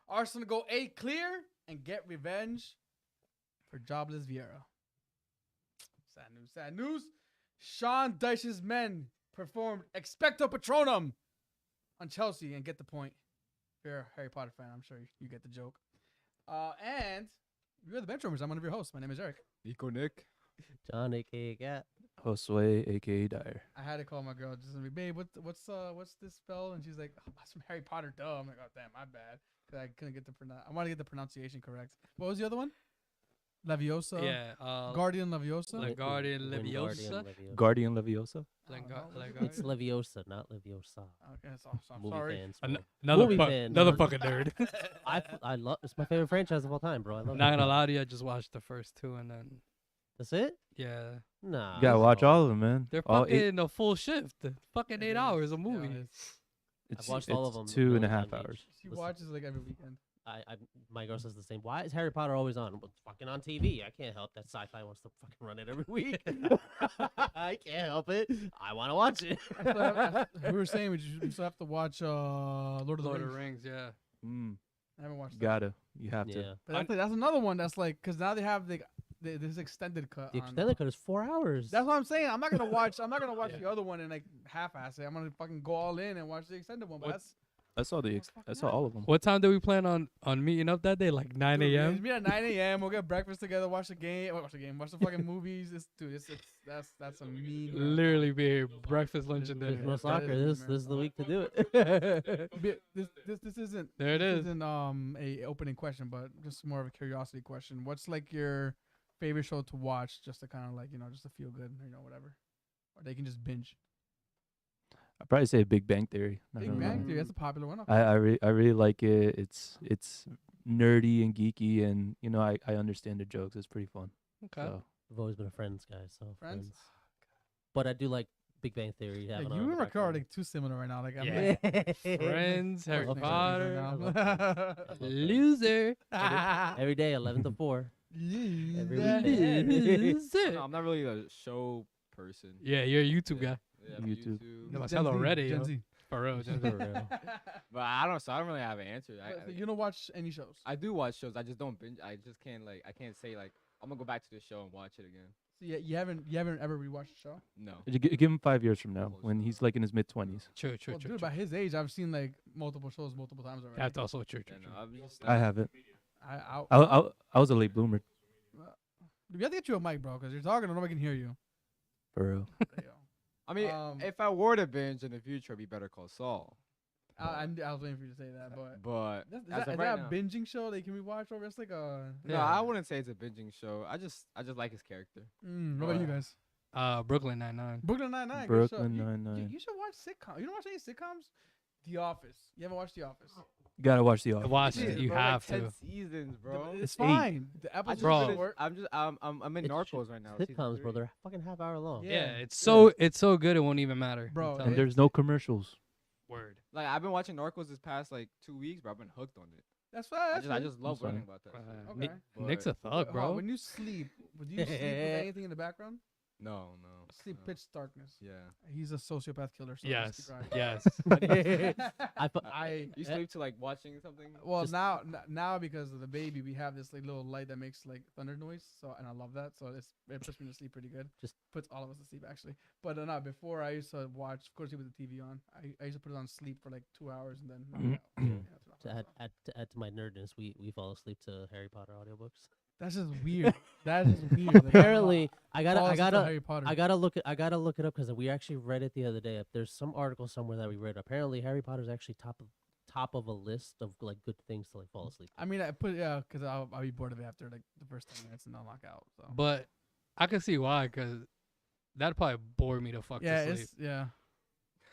Arsenal go 8 clear and get revenge for jobless Vieira. Sad news. Sad news. Sean Dyche's men performed Expecto Patronum on Chelsea and get the point. If you're a Harry Potter fan, I'm sure you get the joke. And you're the Benchwarmers. I'm one of your hosts. My name is Eric. Nico Nick. John, a.k.a. Gat. Josue, a.k.a. Dyer. I had to call my girl just to be, babe, what's this spell? And she's like, oh, that's from Harry Potter. Duh. I'm like, oh damn, my bad. Cause I couldn't get I want to get the pronunciation correct. What was the other one? Leviosa. Yeah. Guardian Leviosa. Like Guardian Leviosa. Guardian Leviosa. It's Leviosa, not Leviosa. Okay, so I'm Movie sorry. fans, bro. Another fucking nerd. I love. It's my favorite franchise of all time, bro. I love Not it. gonna lie to you, I just watched the first 2 and then That's it? yeah, Nah. You gotta watch all of them, man. they're all fucking a full shift. Fucking 8 hours a movie. It's, I've watched all of them. it's 2.5 million times hours. each. She Listen, watches like every weekend. my girl says the same. Why is Harry Potter always on? Well, it's fucking on TV. I can't help that sci-fi wants to fucking run it every week. I can't help it. I want to watch it. We were saying we still have to watch Lord of the Lord of Rings. the Rings, yeah. I haven't watched that. Gotta. You have to. Yeah. But that's another one that's like, because now they have this extended cut. The on- extended cut is 4 hours. That's what I'm saying. I'm not gonna watch the other one and like half-ass it. I'm gonna fucking go all in and watch the extended one. But What's- I saw all of them. What time do we plan on meeting up that day? Like 9 Dude, a.m. meet at 9 a.m. We'll get breakfast together, watch the game, watch the fucking movies. That's a mean. Literally be here, breakfast, lunch, and There's dinner. no That soccer. is This is the week to do it. This isn't. There it This is. isn't a opening question, but just more of a curiosity question. What's like your favorite show to watch, just to kind of like just to feel good, whatever, or they can just binge. I'd probably say Big Bang Theory. I Big don't Bang know. Theory, that's a popular one. I really like it. It's nerdy and geeky, and I understand the jokes. It's pretty fun. Okay. So I've always been a Friends guy, so Friends? But I do like Big Bang Theory. Yeah, having you on in and the Rick are background. like too similar right now. Like I'm Yeah. like, Friends, Harry Next Potter. episode now. Loser. Every day, 11 to 4. Every Loser. weekend. No, I'm not really a show person. Yeah, you're a YouTube guy. Yeah, YouTube. No, Gen tell Z, already. Gen yo. Z. For real, Gen Z. For real. But I don't really have an answer. So you don't watch any shows. I do watch shows. I just don't binge. I just can't I can't say like I'm gonna go back to the show and watch it again. So you haven't ever rewatched a show. No. give him 5 years from now when he's like in his mid-20s. True, true, Well, true. dude, true. by his age, I've seen like multiple shows multiple times already. That's also true, Yeah, true, no, true. I'm just, I haven't. I I was a late bloomer we have to get you a mic, bro, because you're talking and nobody can hear you. for real. There you I mean, Um, if I were to binge in the future, it'd be Better Call Saul. go. I was waiting for you to say that, but But is as that of right a now, binging show that can we watch over? It's like a. no, Yeah. I wouldn't say it's a binging show. I just like his character. What about you guys? Brooklyn Nine-Nine. Brooklyn Nine-Nine. Brooklyn You Nine-Nine. should watch sitcoms. You don't watch any sitcoms? The Office. You haven't watched The Office? You gotta watch The Office. Watch Jesus, it. You bro, have like 10 to. seasons, bro. It's It's eight. fine. The I episodes just Bro. finished- work. I'm in It's Narcos right now. season Sitcoms, 3. bro. They're fucking half hour long. Yeah. Yeah, it's so good it won't even matter. Bro, I'm telling And you. there's no commercials. Word. Like I've been watching Narcos this past like 2 weeks, bro. I've been hooked on it. That's fine. I just love sorry. learning about that. shit. Okay. Nick's a But- thug, bro. When you sleep, would you sleep with anything in the background? No. Sleep no. pitch darkness. Yeah. He's a sociopath killer. So Yes, just keep going. yes. You sleep to like watching something. Well, Just- now because of the baby, we have this like little light that makes like thunder noise. So and I love that. So it puts me to sleep pretty good. Just- puts all of us to sleep actually. But no, before I used to watch, of course, with the TV on. I used to put it on sleep for like 2 hours and then. knock it out. Yeah, that's To what add to my nerdness, we fall asleep to Harry Potter audiobooks. That's just weird. That is weird. Like, Apparently, I fall asleep to gotta Harry Potter. look it up because we actually read it the other day. There's some article somewhere that we read. Apparently, Harry Potter's actually top of a list of like good things to like fall asleep to. I mean, I put because I'll be bored of it after like the first 10 minutes and I'll knock out. So But I can see why, because that'd probably bore me to fuck yeah, to sleep.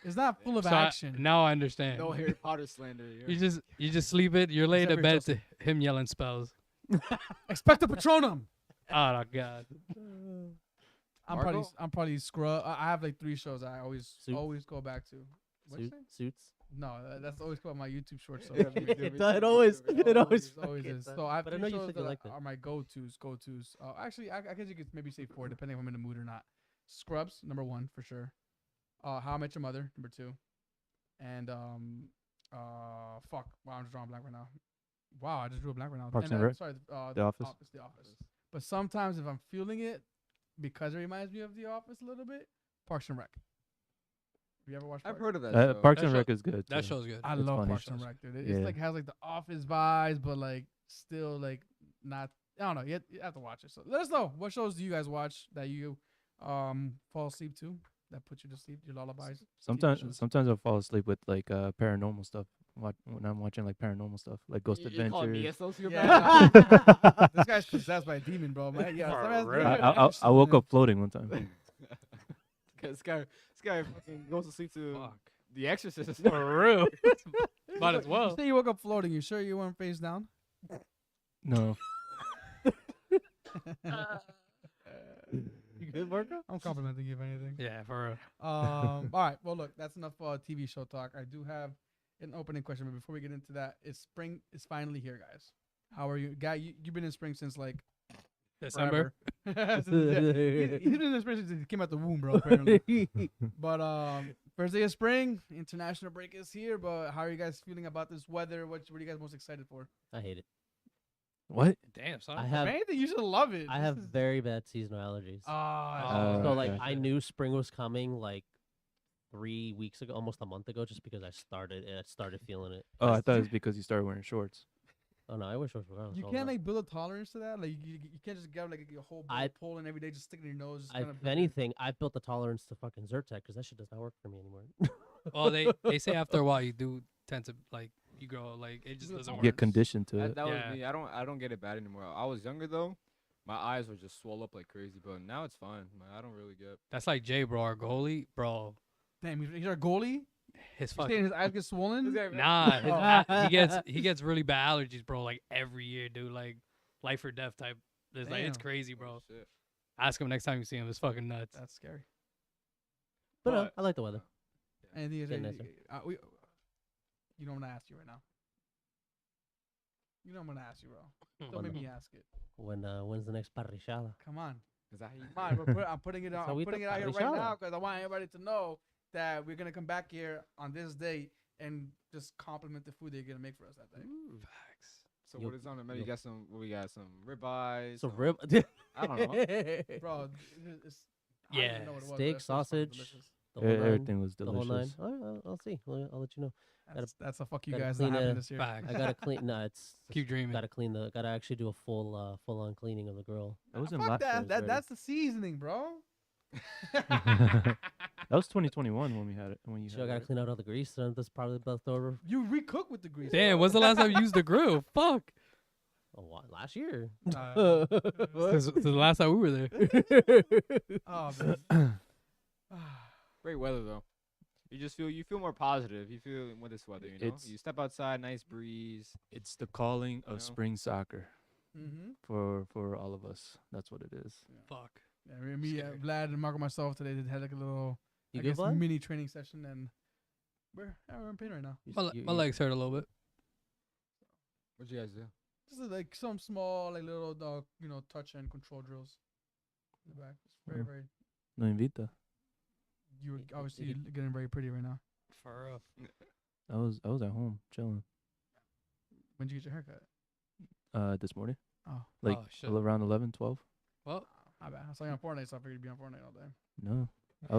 it's not full of So action. now I understand. No Harry Potter slander. You just sleep it. You're laying Except in for bed Chelsea. to him yelling spells. Expecto Patronum. Oh my god. Margot? I'm probably scrub. I have like 3 shows I always Suits? go back to. What'd you say? Suits. No, that's always called my YouTube shorts. So It always always fucking is. does. So I have But I 3 know you shows said you that liked it. are my go-tos. Actually, I guess you could maybe say 4 depending if I'm in the mood or not. Scrubs, number 1 for sure. How I Met Your Mother, number 2. And fuck, wow, I'm just drawing blank right now. Wow, I just drew a blank right now. Parks and Rec? Sorry, The Office? The Office. But sometimes if I'm feeling it, because it reminds me of The Office a little bit, Parks and Rec. Have you ever watched? I've Parks? heard of that show. Parks That and show- Rec is good. That too. show's good. I It's love funny. Parks and Rec, dude. It's Yeah. like has like the Office vibes, but like still like not. I don't know. You have to watch it. So let us know what shows do you guys watch that you fall asleep to, that put you to sleep, your lullabies. shows. Sometimes I'll fall asleep with like paranormal stuff. When I'm watching like paranormal stuff, like Ghost You calling me a Adventures. sociopath? Yeah, this guy's possessed by a demon, bro. Man, yeah, For some has- real. yeah, I woke up floating one time. This guy fucking goes to sleep to Fuck. The Exorcist. For real. Might as You well. say you woke up floating. You sure you weren't face down? No. You good, Marco? I'm complimenting you if anything. Yeah, for real. All right. Well, look, that's enough TV show talk. I do have an opening question, but before we get into that, spring is finally here, guys. How are you, guy? You've been in spring since like December. forever. He's been in spring since he came out the womb, bro. Apparently. But first day of spring, international break is here. But how are you guys feeling about this weather? What are you guys most excited for? I hate it. What? Damn, son. I If have anything, you should love it. I have very bad seasonal allergies. Ah, So like okay. I knew spring was coming like 3 weeks ago, almost a month ago, just because I started feeling it. Oh, I thought it was because you started wearing shorts. Oh no, I wish shorts regardless. you all the can't time. like build a tolerance to that. Like you can't just get like a whole bowl I- of Poland every day, just stick it in your nose. Just If anything, I built the tolerance to fucking Zyrtec because that shit does not work for me anymore. Well, they say after a while you do tend to like you grow like it just doesn't work. Get conditioned to That, it. that was Yeah. me. I don't get it bad anymore. I was younger though. My eyes were just swell up like crazy, but now it's fine. I don't really get. That's like Jay, bro, our goalie, bro. Damn, he's our goalie. His You're saying fucking his eyes get swollen. nah. Oh. He gets really bad allergies, bro. Like every year, dude. Like life or death type. It's like it's Damn. crazy, bro. Shit. Ask him next time you see him. It's fucking nuts. That's scary. But no, But- I like the weather. Anything you Getting say? nicer. You know I'm gonna ask you right now. You know I'm gonna ask you, bro. Don't When- make me ask it. When's the next parrillada? Come on, Is that how you come on. I'm putting it out. That's how I'm we putting do it out here right parrillada. now because I want everybody to know that we're gonna come back here on this date and just compliment the food that you're gonna make for us that day. Facts. So You'll- what is on the menu? you'll- You got some. We got some ribeyes. So some- rib. I don't know. Bro, it's I don't Yeah. even know what it was, but Steak, it was fucking sausage, delicious. the whole nine. Everything was The whole nine. delicious. All right, I'll see. I'll let you know. That's a fuck you gotta guys not clean happening it. this year. Facts. I gotta clean. No, it's Keep dreaming. gotta clean the. Gotta actually do a full on cleaning of the grill. That was in Fuck last. that. ready. That's the seasoning, bro. That was 2021 when we had it. When you So I had gotta it. clean out all the grease. And that's probably left over. You recook with the grease. Damn, when's the last time you used the grill? Fuck. Last year. Since the last time we were there. Oh man. Great weather though. You feel more positive. You feel with this weather, you know. It's- You step outside, nice breeze. It's the calling You know? of spring soccer Mm-hmm. for all of us. That's what it is. Fuck. Yeah, me, Scary. Vlad, and Marco, myself today had like a little, You I good, guess, Vlad? mini training session, and we're in pain right now. My legs hurt a little bit. What'd you guys do? Just like some small, like little, touch and control drills. In the back. It's very, Oh. very. No invita. You were Did obviously you- getting very pretty right now. For real. I was at home chilling. When did you get your haircut? This morning, Oh, like Oh, shit. around 11, 12. Well, my bad. I saw you on Fortnite, so I figured you'd be on Fortnite all day. No, I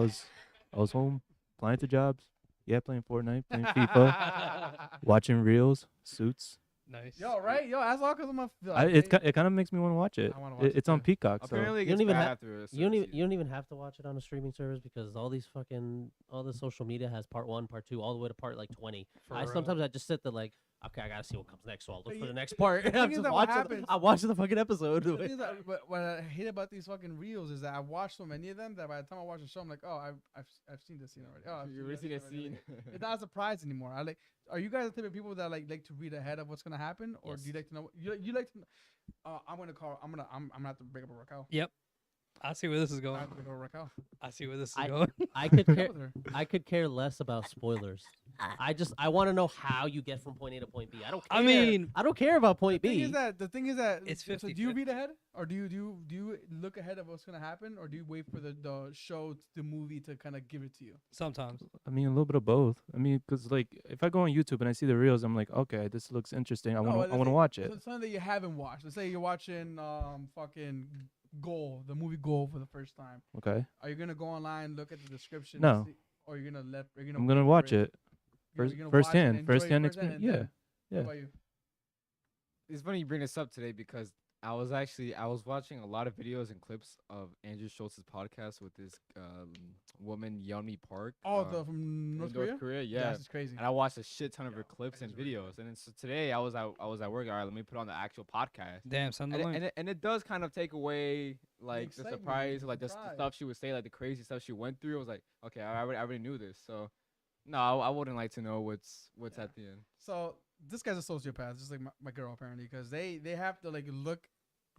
was home, applying to jobs. Yeah, playing Fortnite, playing FIFA, watching reels, Suits. nice. Yo, right? Yo, that's all because of my. It kind of makes me want to watch it. I wanna watch it It's on too. Peacock. So Apparently, it You don't gets even bad have- after a You certain don't even season. you don't even have to watch it on a streaming service because all the social media has part 1, part 2, all the way to part like 20. For I real. sometimes I just sit there like, okay, I gotta see what comes next, so I'll look But for the you- next part. the I'm thing is just that what watching. happens- I'm watching the fucking episode. The thing is that, but what I hate about these fucking reels is that I watch so many of them that by the time I watch the show, I'm like, oh, I've seen this scene already. Oh, I've You already seen that that already. scene. It's not a surprise anymore. Are you guys the type of people that like to read ahead of what's gonna happen, or do you Yes. like to know? You like to? I'm gonna have to break up a Raquel. Yep. I see where this is I going. have to go to Raquel. I see where this is I- going. I could Get care. with her. I could care less about spoilers. I want to know how you get from point A to point B. I don't care. I mean, I don't care about point The thing B. is that It's so do you 50-50. read ahead, or do you look ahead of what's gonna happen, or do you wait for the show, the movie to kind of give it to you? sometimes. I mean, a little bit of both. I mean, because like if I go on YouTube and I see the reels, I'm like, okay, this looks interesting. I No, want let's to say- watch it. so something that you haven't watched. Let's say you're watching fucking Goal, the movie Goal for the first time. Okay, Are you gonna go online, look at the description? No. and see, or you're gonna let? You're gonna I'm gonna wait for watch it You're first, gonna watch it firsthand, and enjoy it firsthand firsthand, experience. and Yeah, then- yeah. What about you? It's funny you bring this up today because I was watching a lot of videos and clips of Andrew Schultz's podcast with this woman Yeonmi Park. Oh, from North in Korea. yeah. This is crazy. And I watched a shit ton of her clips and videos. And then so today I was at work. All right, let me put on the actual podcast. Damn, send the And link. it does kind of take away like the excitement, surprise, the like the surprise. stuff she would say, like the crazy stuff she went through. I was like, okay, I already knew this. So no, I wouldn't like to know what's Yeah. at the end. So this guy's a sociopath, just like my girl apparently, because they have to like look.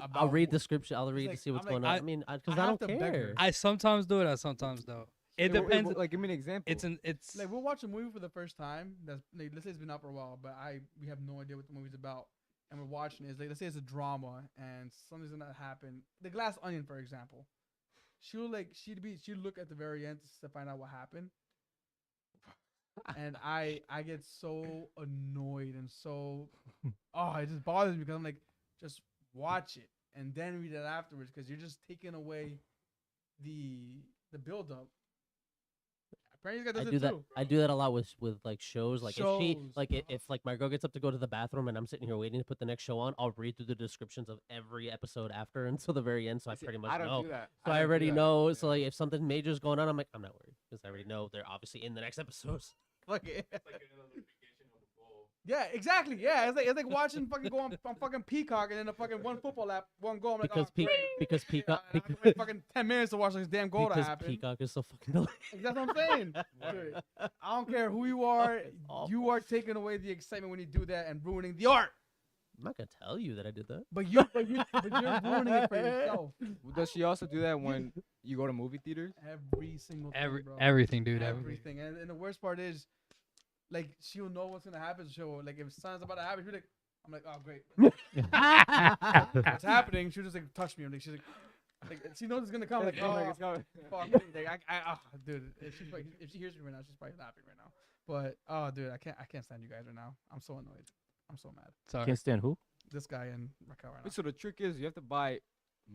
About I'll read wh- description. I'll read like- to see what's I'm like, going on. I- I mean, because I I have don't to beg her. care. I sometimes do it. I sometimes don't. It Wait, depends. like, give me an example. It's Like we'll watch a movie for the first time. That's like, let's say it's been out for a while, but we have no idea what the movie's about, and we're watching it. It's like let's say it's a drama and something's gonna happen. The Glass Onion, for example, she'll look at the very end to find out what happened, and I get so annoyed and so it just bothers me because I'm like, just watch it and then read it afterwards because you're just taking away the build up. Apparently, this guy I does do it that. too. I do that a lot with like shows. Like if she Shows. like if like my girl gets up to go to the bathroom and I'm sitting here waiting to put the next show on, I'll read through the descriptions of every episode after until the very end, so I See, pretty much I don't know. do that. So I don't do already that. know. Yeah. So like if something major's going on, I'm like, I'm not worried because I already know they're obviously in the next episodes. Fuck it. Yeah, exactly. Yeah, it's like watching fucking go on fucking Peacock and then a fucking one football app, one goal. I'm like, Because oh, great. because Peacock I have to wait fucking 10 minutes to watch this damn goal to because happen. Peacock is so fucking delayed. That's what I'm saying. Dude, I don't care who you are. You are taking away the excitement when you do that and ruining the art. I'm not gonna tell you that I did that. But you're ruining it for yourself. Does she also do that when you go to movie theaters? Every single thing, bro. everything, dude. Everything. Everything. And the worst part is, like, she'll know what's gonna happen. She'll like if something's about to happen, she'll be like, I'm like, oh great, what's happening? She'll just like touch me. I'm like, she's like she knows it's gonna come. Like, oh, fuck, like, dude, if she hears me right now, she's probably laughing right now. But oh, dude, I can't stand you guys right now. I'm so annoyed. I'm so mad. Sorry. Can't stand who? This guy and Raquel right now. So the trick is you have to buy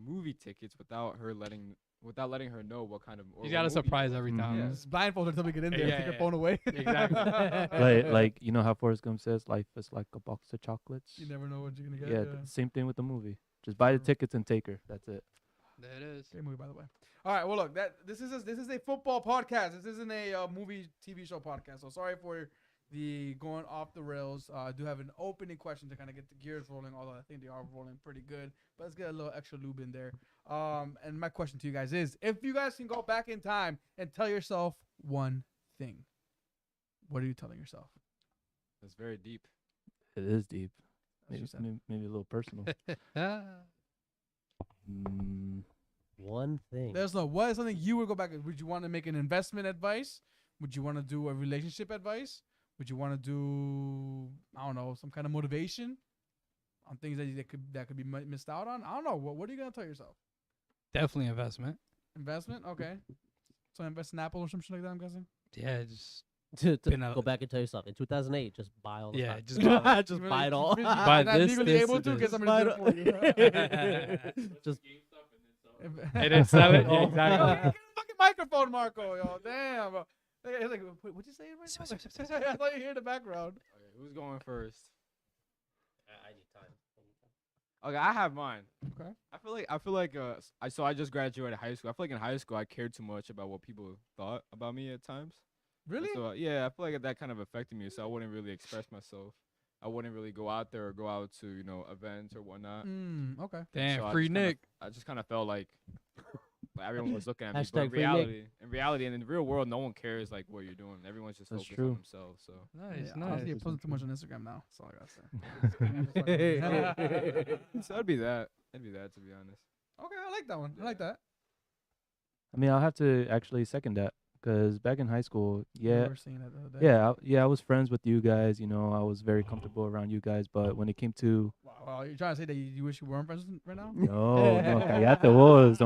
movie tickets without letting her know what kind of. or You what got a movie surprise was. every Mhm. time. Yeah. Just blindfold her until we get in there. Yeah, Take your yeah. phone away. Exactly. Like you know how Forrest Gump says, life is like a box of chocolates. You never know what you're gonna get. Yeah, same thing with the movie. Just buy the True. tickets and take her. That's it. There it is. Great movie, by the way. All right. Well, look, this is a football podcast. This isn't a movie TV show podcast. So sorry for the going off the rails. I do have an opening question to kind of get the gears rolling. Although I think they are rolling pretty good. But let's get a little extra lube in there. And my question to you guys is: if you guys can go back in time and tell yourself one thing, what are you telling yourself? That's very deep. It is deep. That's what Maybe, she said. maybe a little personal. Mm, One thing. There's no what is something you would go back. Would you want to make an investment advice? Would you want to do a relationship advice? Would you want to do I don't know some kind of motivation on things that could be missed out on? I don't know. What are you gonna tell yourself? Definitely investment. Investment, okay. So invest in Apple or some shit like that. I'm guessing. Yeah, just to been a- go back and tell yourself in 2008, just buy all the Yeah, stock. just buy just You buy it all. you're Buy not this, legally this, able and to this. get somebody to do it for you. just It is sell it. Oh. Yo, Exactly. get a fucking microphone, Marco. Yo, damn. Bro. It's like, what'd you say right now? I thought you hear the background. Okay, who's going first? I need time. Okay, I have mine. Okay. I feel like I just graduated high school. I feel like in high school I cared too much about what people thought about me at times. And Really? So yeah, I feel like that kind of affected me. So I wouldn't really express myself. I wouldn't really go out there or go out to events or whatnot. Okay. Damn, So I free just kinda- Nick. I just kind of felt like everyone was looking at me. But Hashtag free Nick. in reality, and in the real world, no one cares like what you're doing. Everyone's just That's focused true. on themselves. So Nice, Yeah, honestly, nice. you're posting too much on Instagram now. That's all I gotta say. so it'd be that. It'd be that, to be honest. Okay, I like that one. I like that. I mean, I'll have to actually second that because back in high school, We yeah, were seeing that the other day. yeah, I was friends with you guys. You know, I was very comfortable around you guys. But when it came to Wow, you're trying to say that you wish you weren't friends right now? no, no, cállate vos.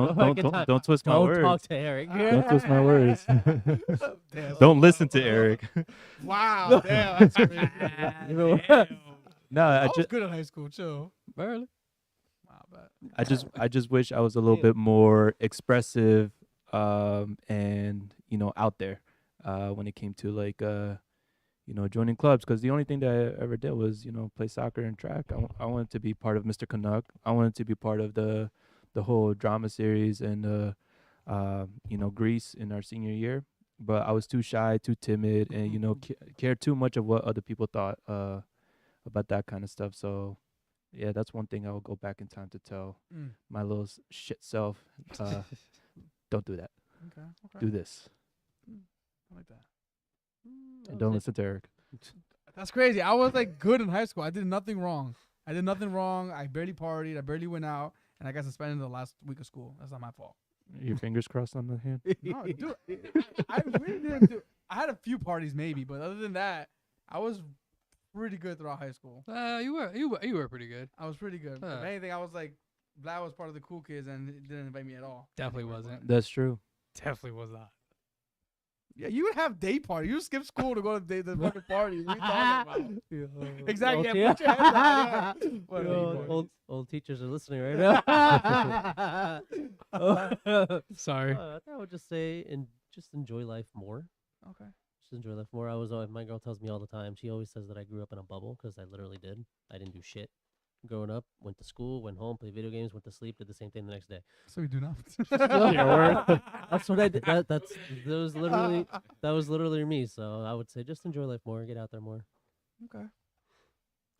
Don't twist my Don't words. talk to Eric. Don't twist my words. Damn. Don't listen to Eric. Wow, damn, that's crazy. No, I I was just good in high school, chill. Barely. Wow, but I just wish I was a little bit more expressive and out there when it came to like joining clubs, because the only thing that I ever did was play soccer and track. I wanted to be part of Mr. Canuck. I wanted to be part of the whole drama series and Greece in our senior year, but I was too shy, too timid, and cared too much of what other people thought about that kind of stuff. So yeah, that's one thing I will go back in time to tell my little shit self. Don't do that. okay. Do this. I like that. And don't listen to Eric. That's crazy. I was like good in high school. I did nothing wrong. I barely partied. I barely went out, and I got suspended the last week of school. That's not my fault. Your fingers crossed on the hand. No, dude, I really didn't do. I had a few parties maybe, but other than that, I was pretty good throughout high school. You were pretty good. I was pretty good. If anything, I was like, Vlad was part of the cool kids and he didn't invite me at all. Definitely Anyway, wasn't. That's true. Definitely was not. Yeah, you would have day party. You skip school to go to the fucking party. What are you talking about? Exactly. Old Yeah, put your hands out. Yeah. What are you Yo, doing? old teachers are listening right now. Sorry. I would just say, and just enjoy life more. Okay. Just enjoy life more. My girl tells me all the time. She always says that I grew up in a bubble because I literally did. I didn't do shit growing up. Went to school, went home, played video games, went to sleep, did the same thing the next day. So we do now. That's what I did. That was literally me. So I would say just enjoy life more, get out there more. Okay.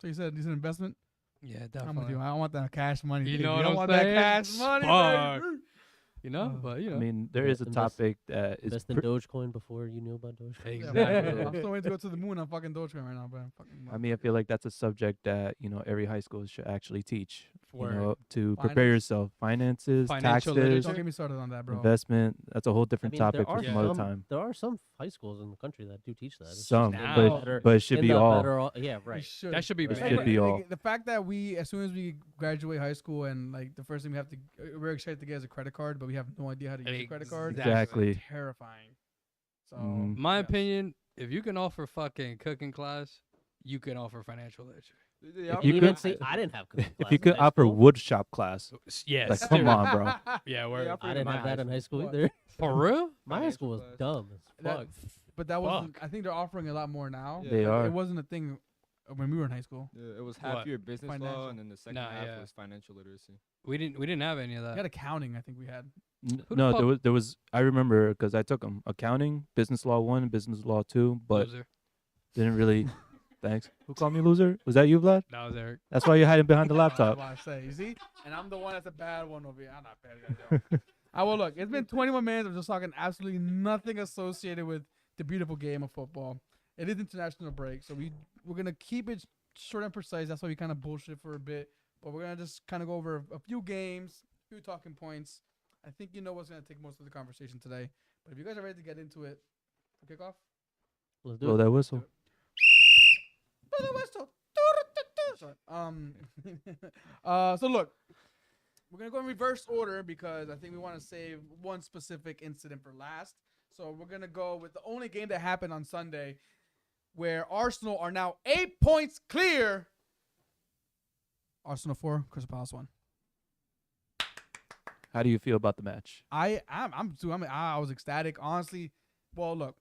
So you said investment? Yeah, I'm with definitely. you. I want that cash money. You baby. know I what I'm want saying? that cash money. Fuck. Baby. But I mean, there is a Invest- topic that is Invest in Dogecoin before you knew about Dogecoin. Exactly. I'm still waiting to go to the moon on fucking Dogecoin right now, bro. I mean, I feel like that's a subject that every high school should actually teach. Word. To prepare Finance. yourself, finances, Financial taxes, literature. Don't get me started on that, bro. investment. That's a whole different there topic for are some other some- time. There are some high schools in the country that do teach that. It's just Some, in the Now. but it should in be the all. better yeah, We right. should. That should be It banned. should be all. The fact that we, as soon as we graduate high school, and like the first thing we have to, we're excited to get is a credit card, but we have no idea how to use a credit card. Exactly. Terrifying. So, Mhm. My yes. opinion, if you can offer fucking cooking class, you can offer financial literature. If you Even could, see, I didn't have cooking if class you in could high offer school. wood shop class, Yes. like come dude. on, bro. Yeah, word. I didn't have that in high school What? either. For real? My high school was dumb as That- fuck. But that wasn't. Fuck. I think they're offering a lot more now. Yeah. They are. It wasn't a thing when we were in high school. Yeah, it was half What? year business Financial. law, and then the second Nah, half yeah. was financial literacy. We didn't have any of We that. had accounting. I think we had. Who the No, fuck- there was. I remember because I took them accounting, business law 1, business law 2, but Loser. didn't really. Thanks. Who called me loser? Was that you, Vlad? That was Eric. That's why you're hiding behind the That's laptop. what I say. You see, and I'm the one that's a bad one over here. I'm not bad. Yo. I will look. It's been 21 minutes of just talking absolutely nothing associated with the beautiful game of football. It is international break, so we're gonna keep it short and precise. That's why we kind of bullshit for a bit, but we're gonna just kind of go over a few games, a few talking points. I think you know what's gonna take most of the conversation today. But if you guys are ready to get into it, for kickoff. Let's do Blow it. that whistle. Blow the whistle. Sorry. So look, we're gonna go in reverse order because I think we want to save one specific incident for last. So we're gonna go with the only game that happened on Sunday, where Arsenal are now 8 points clear. Arsenal 4, Crystal Palace 1. How do you feel about the match? I was ecstatic, honestly. Well, look,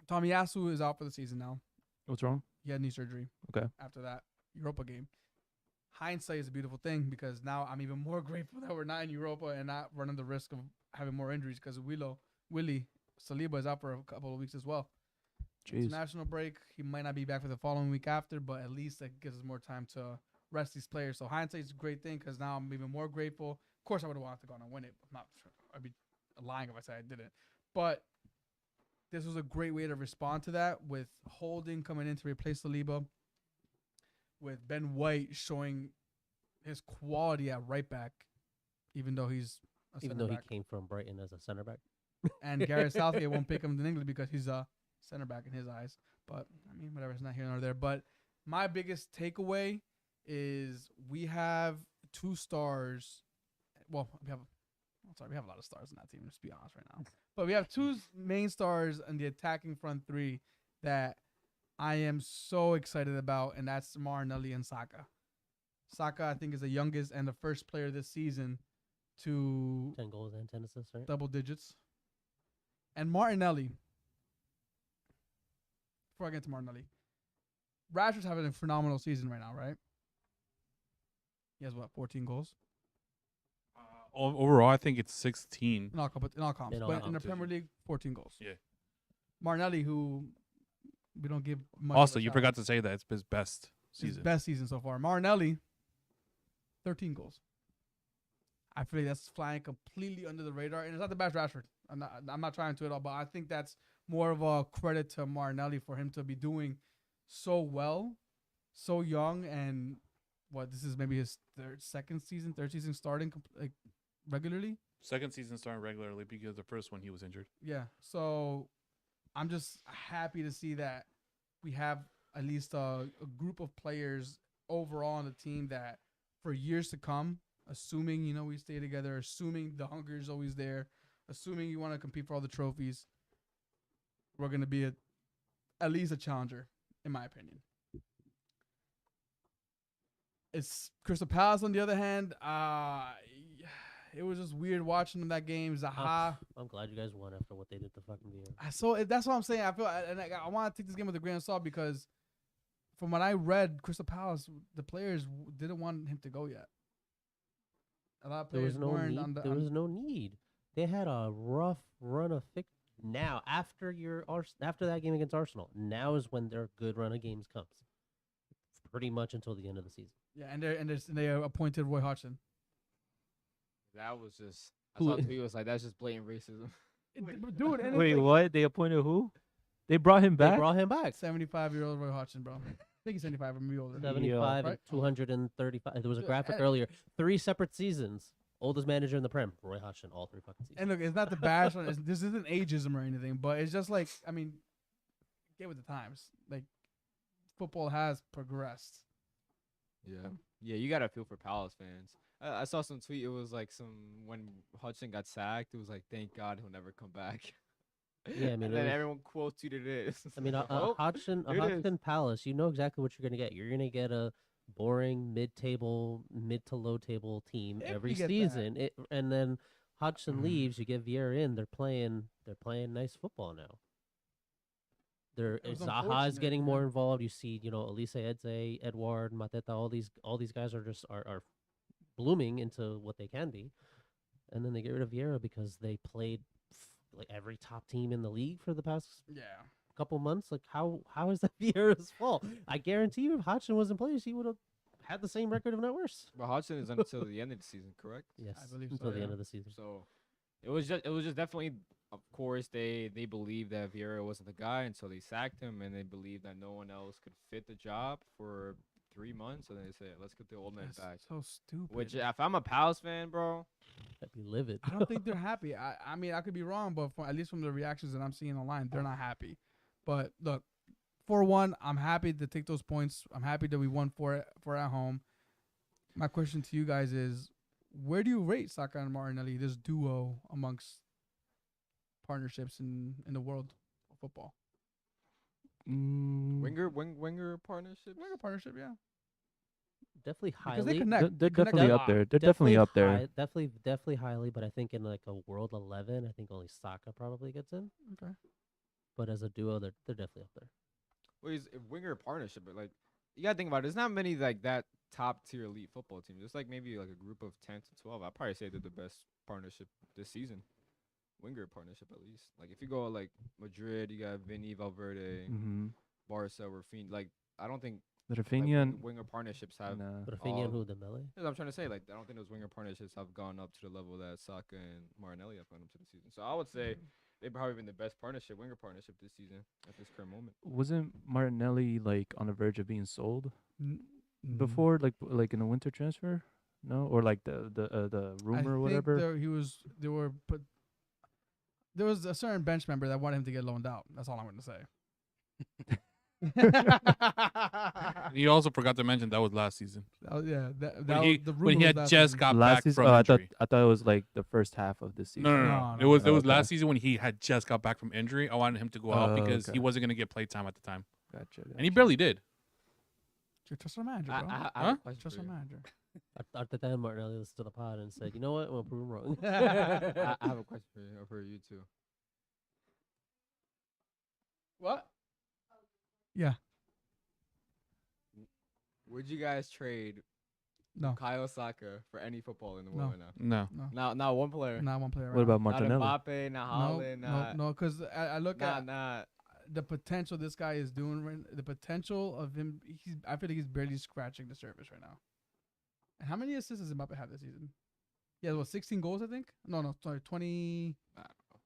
Tomiyasu is out for the season now. What's wrong? He had knee surgery. Okay. After that Europa game. Hindsight is a beautiful thing because now I'm even more grateful that we're not in Europa and not running the risk of having more injuries because Willie Saliba is out for a couple of weeks as well. Jeez. International break. He might not be back for the following week after, but at least that gives us more time to rest these players. So hindsight is a great thing because now I'm even more grateful. Of course, I would have wanted to go on and win it. I'm not sure. I'd be lying if I said I didn't. But this was a great way to respond to that with Holding coming in to replace Saliba, with Ben White showing his quality at right back, even though he's a Even center though he back. came from Brighton as a center back. And Gareth Southgate won't pick him in England because he's a center back in his eyes. But I mean, whatever, it's not here nor there. But my biggest takeaway is we have 2 stars. Well, we have we have a lot of stars in that team, let's be honest right now. But we have 2 main stars in the attacking front 3 that I am so excited about, and that's Martinelli and Saka. Saka, I think, is the youngest and the first player this season to 10 goals and 10 assists, right? double digits. And Martinelli, before I get to Martinelli, Rashford's having a phenomenal season right now, right? He has, 14 goals? Overall, I think it's 16. In all comps. In all But in the competitions. Premier League, 14 goals. Yeah. Martinelli, who we don't give much Also, of a you shout forgot out. to say that it's his best His season. best season so far. Martinelli, 13 goals. I feel like that's flying completely under the radar, and it's not the best Rashford. I'm not trying to at all, but I think that's more of a credit to Martinelli for him to be doing so well, so young, and this is maybe his third season starting regularly. Second season starting regularly because the first one he was injured. Yeah, so I'm just happy to see that we have at least a group of players overall on the team that for years to come, assuming, we stay together, assuming the hunger is always there, assuming you want to compete for all the trophies, we're going to be at least a challenger, in my opinion. It's Crystal Palace, on the other hand. It was just weird watching them that game. Zaha. I'm glad you guys won after what they did to fucking Vieira. So that's what I'm saying. I feel, and I want to take this game with a grain of salt because, from what I read, Crystal Palace, the players didn't want him to go yet. A lot of There players was no weren't need. on the. There was no need. They had a rough run of now after after that game against Arsenal. Now is when their good run of games comes. Pretty much until the end of the season. Yeah, and they appointed Roy Hodgson. That was just. I Who- saw a tweet was like, that's just blatant racism. Dude, and Wait, it's like what? They appointed who? They brought him They back. brought him back. 75-year-old Roy Hodgson, bro. I think he's 75 or maybe older. 75 Right? and 235. There was a Dude, graphic and- earlier. 3 separate seasons. Oldest manager in the Prem, Roy Hodgson, all 3 fucking seasons. And look, it's not the bash. This isn't ageism or anything, but it's just like, I mean, get with the times. Like, football has progressed. Yeah. Yeah, you gotta feel for Palace fans. I saw some tweet. It was like when Hudson got sacked. It was like, thank God he'll never come back. Yeah, I mean, and it then was- everyone quote tweeted it. I mean, Oh, Hodgson there it is. Hodgson Palace, you know exactly what you're going to get. You're going to get a boring mid to low table team If every you get that. season. And then Hodgson leaves, you get Vieira in, they're playing nice football now. It was Zaha is unfortunate, getting more yeah. involved. You see, Elise Eze, Edward, Mateta, all these guys are just are blooming into what they can be. And then they get rid of Vieira because they played like every top team in the league for the past Yeah. couple months. Like how is that Vieira's fault? I guarantee you, if Hodgson was in place, he would have had the same record, if not worse. But Hodgson is until the end of the season, correct? Yes, believe until so, the yeah. end of the season. So it was just definitely, of course, they believed that Vieira wasn't the guy, and so they sacked him, and they believed that no one else could fit the job for 3 months, and then they said, let's get the old man That's back. so stupid. Which, if I'm a Palace fan, bro, I'd be livid. I don't think they're happy. I mean, I could be wrong, but at least from the reactions that I'm seeing online, they're not happy. But look, 4-1, I'm happy to take those points. I'm happy that we won for at home. My question to you guys is, where do you rate Saka and Martinelli, this duo amongst partnerships in the world of football? winger partnerships. Winger partnership, yeah. Definitely Because they highly. connect. They're They connect definitely a up lot. there. They're definitely up there. Definitely highly, but I think in like a world 11, I think only Saka probably gets in. Okay. But as a duo, they're definitely up there. Well, he's a winger partnership, but like you gotta think about it. There's not many like that top tier elite football teams. There's like maybe like a group of 10 to 12. I'd probably say they're the best partnership this season. Winger partnership at least. Like if you go like Madrid, you got Vinny, Valverde, Mm-hmm. Barca, Rafinha. Like I don't think like, Rafinha and winger partnerships have. nah. Rafinha and all- who, Dembele? That's what I'm trying to say. Like I don't think those winger partnerships have gone up to the level that Saka and Martinelli have gone up to the season. So I would say they've probably been the best winger partnership this season at this current moment. Wasn't Martinelli like on the verge of being sold N- before, like in a winter transfer? No, or like the rumor or whatever. There was a certain bench member that wanted him to get loaned out. That's all I'm going to say. He also forgot to mention that was last season. Yeah, that When was, he, the when rumor he was had last just season. got Last back season, from I injury. thought it was like the first half of this season. No. No, It was no. last Okay. season when he had just got back from injury. I wanted him to go out because Okay. he wasn't gonna get play time at the time, Gotcha. and he barely did. You trust our manager, I bro. have Huh? a question Trust for our you. manager. Arteta and Martinelli listened to the pod and said, "You know what? I'm gonna prove him wrong." I have a question for you, or for you too. What? Yeah. Would you guys trade No. Kyle Saka for any football in the No. world right now? No, No. Not one player. Not one player. What right about Not Martinelli? Mbappe, not Haaland, not no, because I look at not. the potential this guy is doing. The potential of him. I feel like he's barely scratching the surface right now. And how many assists does Mbappe have this season? Yeah, 16 goals, I think. No, sorry, 20 I don't know.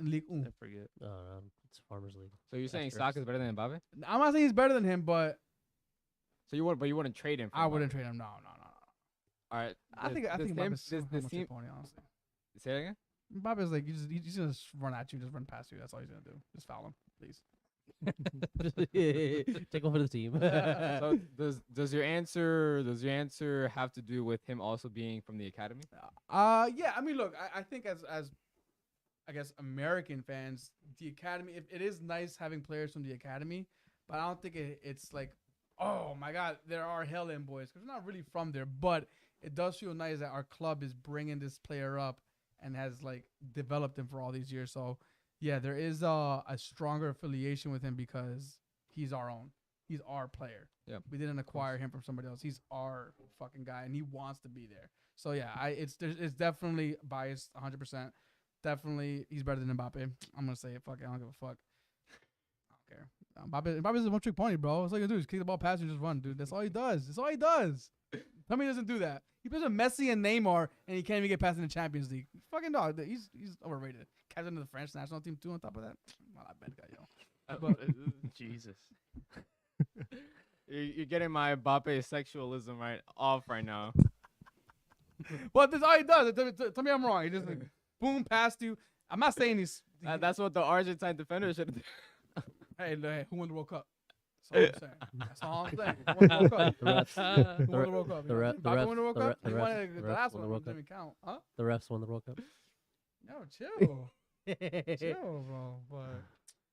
in League. I forget. It's Farmers League. So you're saying Asterisk. Saka is better than Mbappe? I'm not saying he's better than him, but So you wouldn't trade him? For I wouldn't Mbappe? trade him. No. All right. I think Mbappe's this much team. pony, honestly. Say it again. Mbappe's like he's gonna just run at you, just run past you. That's all he's gonna do. Just foul him, please. Take over the team. So does your answer have to do with him also being from the academy? Yeah. I mean, look, I think as I guess American fans, the academy. It is nice having players from the academy, but I don't think it's like, oh my God, there are Helen boys because we're not really from there. But it does feel nice that our club is bringing this player up and has like developed him for all these years. So yeah, there is a stronger affiliation with him because he's our own. He's our player. Yeah. We didn't acquire him from somebody else. He's our fucking guy, and he wants to be there. So yeah, it's definitely biased, 100%. Definitely, he's better than Mbappe. I'm gonna say it. Fuck it. I don't give a fuck. I don't care. Mbappe's a one-trick pony, bro. That's all you do is kick the ball past you and just run, dude. That's all he does. That's all he does. Tell me he doesn't do that. He plays with Messi and Neymar, and he can't even get past in the Champions League. Fucking dog. He's overrated. Captain of the French national team too. On top of that, not that bad guy, yo. Jesus. You're getting my Mbappe sexualism off right now. But that's all he does. Tell me I'm wrong. He just like, boom past you. I'm not saying he's. That's what the Argentine defender should do. Hey, who won the World Cup? That's all I'm saying. Who won the World Cup? The refs. Who won the World Cup? The ref- the Mbappe ref- won the World the Cup. ref- He the won refs- the the refs last won one. the World Didn't even count. Huh? The refs won the World Cup. No, chill. Chill, bro. But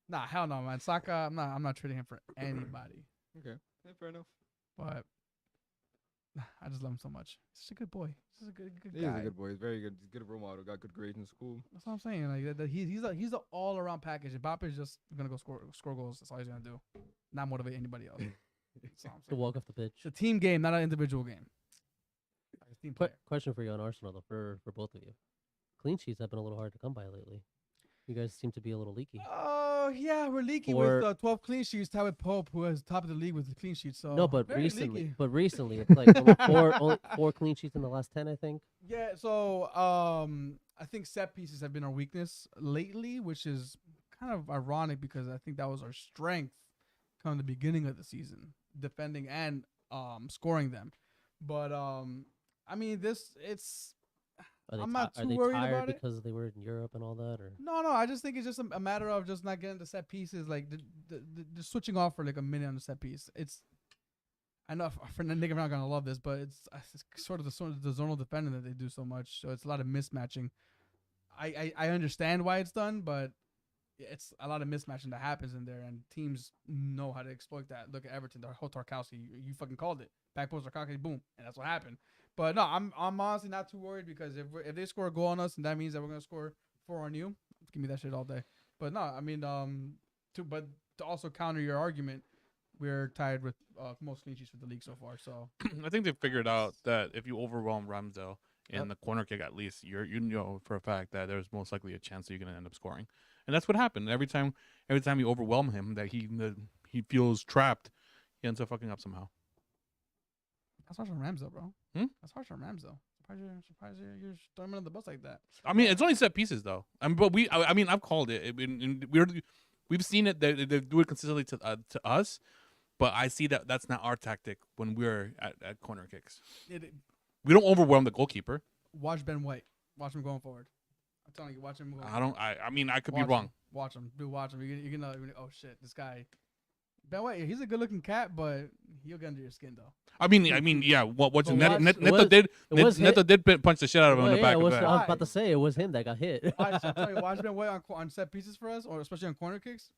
nah, hell no, man. Saka, I'm not trading him for anybody. Okay, yeah, fair enough. But I just love him so much. He's such a good boy. He's just a good He guy. is a good boy. He's very good. He's a good role model. Got good grades in school. That's what I'm saying. Like he's an all around package. Mbappe is just gonna go score goals. That's all he's gonna do. Not motivate anybody else. That's all I'm To saying. walk off the pitch. It's a team game, not an individual game. Like a team player. Question for you on Arsenal though, for both of you. Clean sheets have been a little hard to come by lately. You guys seem to be a little leaky. Oh yeah, we're leaky For- with 12 clean sheets. Tied with Pope, who is top of the league with the clean sheets. So No, but very recently, leaky. it's like only four clean sheets in the last 10, I think. Yeah, so I think set pieces have been our weakness lately, which is kind of ironic because I think that was our strength come the beginning of the season, defending and scoring them. But I mean, I'm not Are too they worried tired about it. because they were in Europe and all that, or No, I just think it's just a matter of just not getting the set pieces, like the switching off for like a minute on the set piece. I know for Nick, I'm not gonna love this, but it's sort of the zonal defending that they do so much. So it's a lot of mismatching. I understand why it's done, but it's a lot of mismatching that happens in there, and teams know how to exploit that. Look at Everton, the whole Tarkowski. You fucking called it. Back post Tarkowski, boom, and that's what happened. But no, I'm honestly not too worried because if they score a goal on us, and that means that we're gonna score 4 on you, give me that shit all day. But no, I mean, to also counter your argument, we're tied with most clean sheets for the league so far. So I think they figured out that if you overwhelm Ramsdale in the corner kick, at least you know for a fact that there's most likely a chance that you're gonna end up scoring, and that's what happened. Every time you overwhelm him, that he feels trapped, he ends up fucking up somehow. that's harsh on Ramsdale, bro. Hmm? That's harsh on Ramsdale. Surprised you're throwing him on the bus like that. I mean, it's only set pieces though. But I mean, I've called it. We've seen it. They do it consistently to us, but I see that that's not our tactic when we're at corner kicks. We don't overwhelm the goalkeeper. Watch Ben White. Watch him going forward. I'm telling you, watch him. Going I don't. forward. I mean, I could be Watch wrong. him. Watch him. Dude, watch him. You're gonna oh shit, this guy. Ben White, he's a good looking cat, but he'll get under your skin though. I mean, yeah. What's But Neto, watch- Neto did? Neto did punch the shit out of him in the back I of was the head. about to say it was him that got hit. Watch, I'm telling you, watch Ben White on set pieces for us, or especially on corner kicks.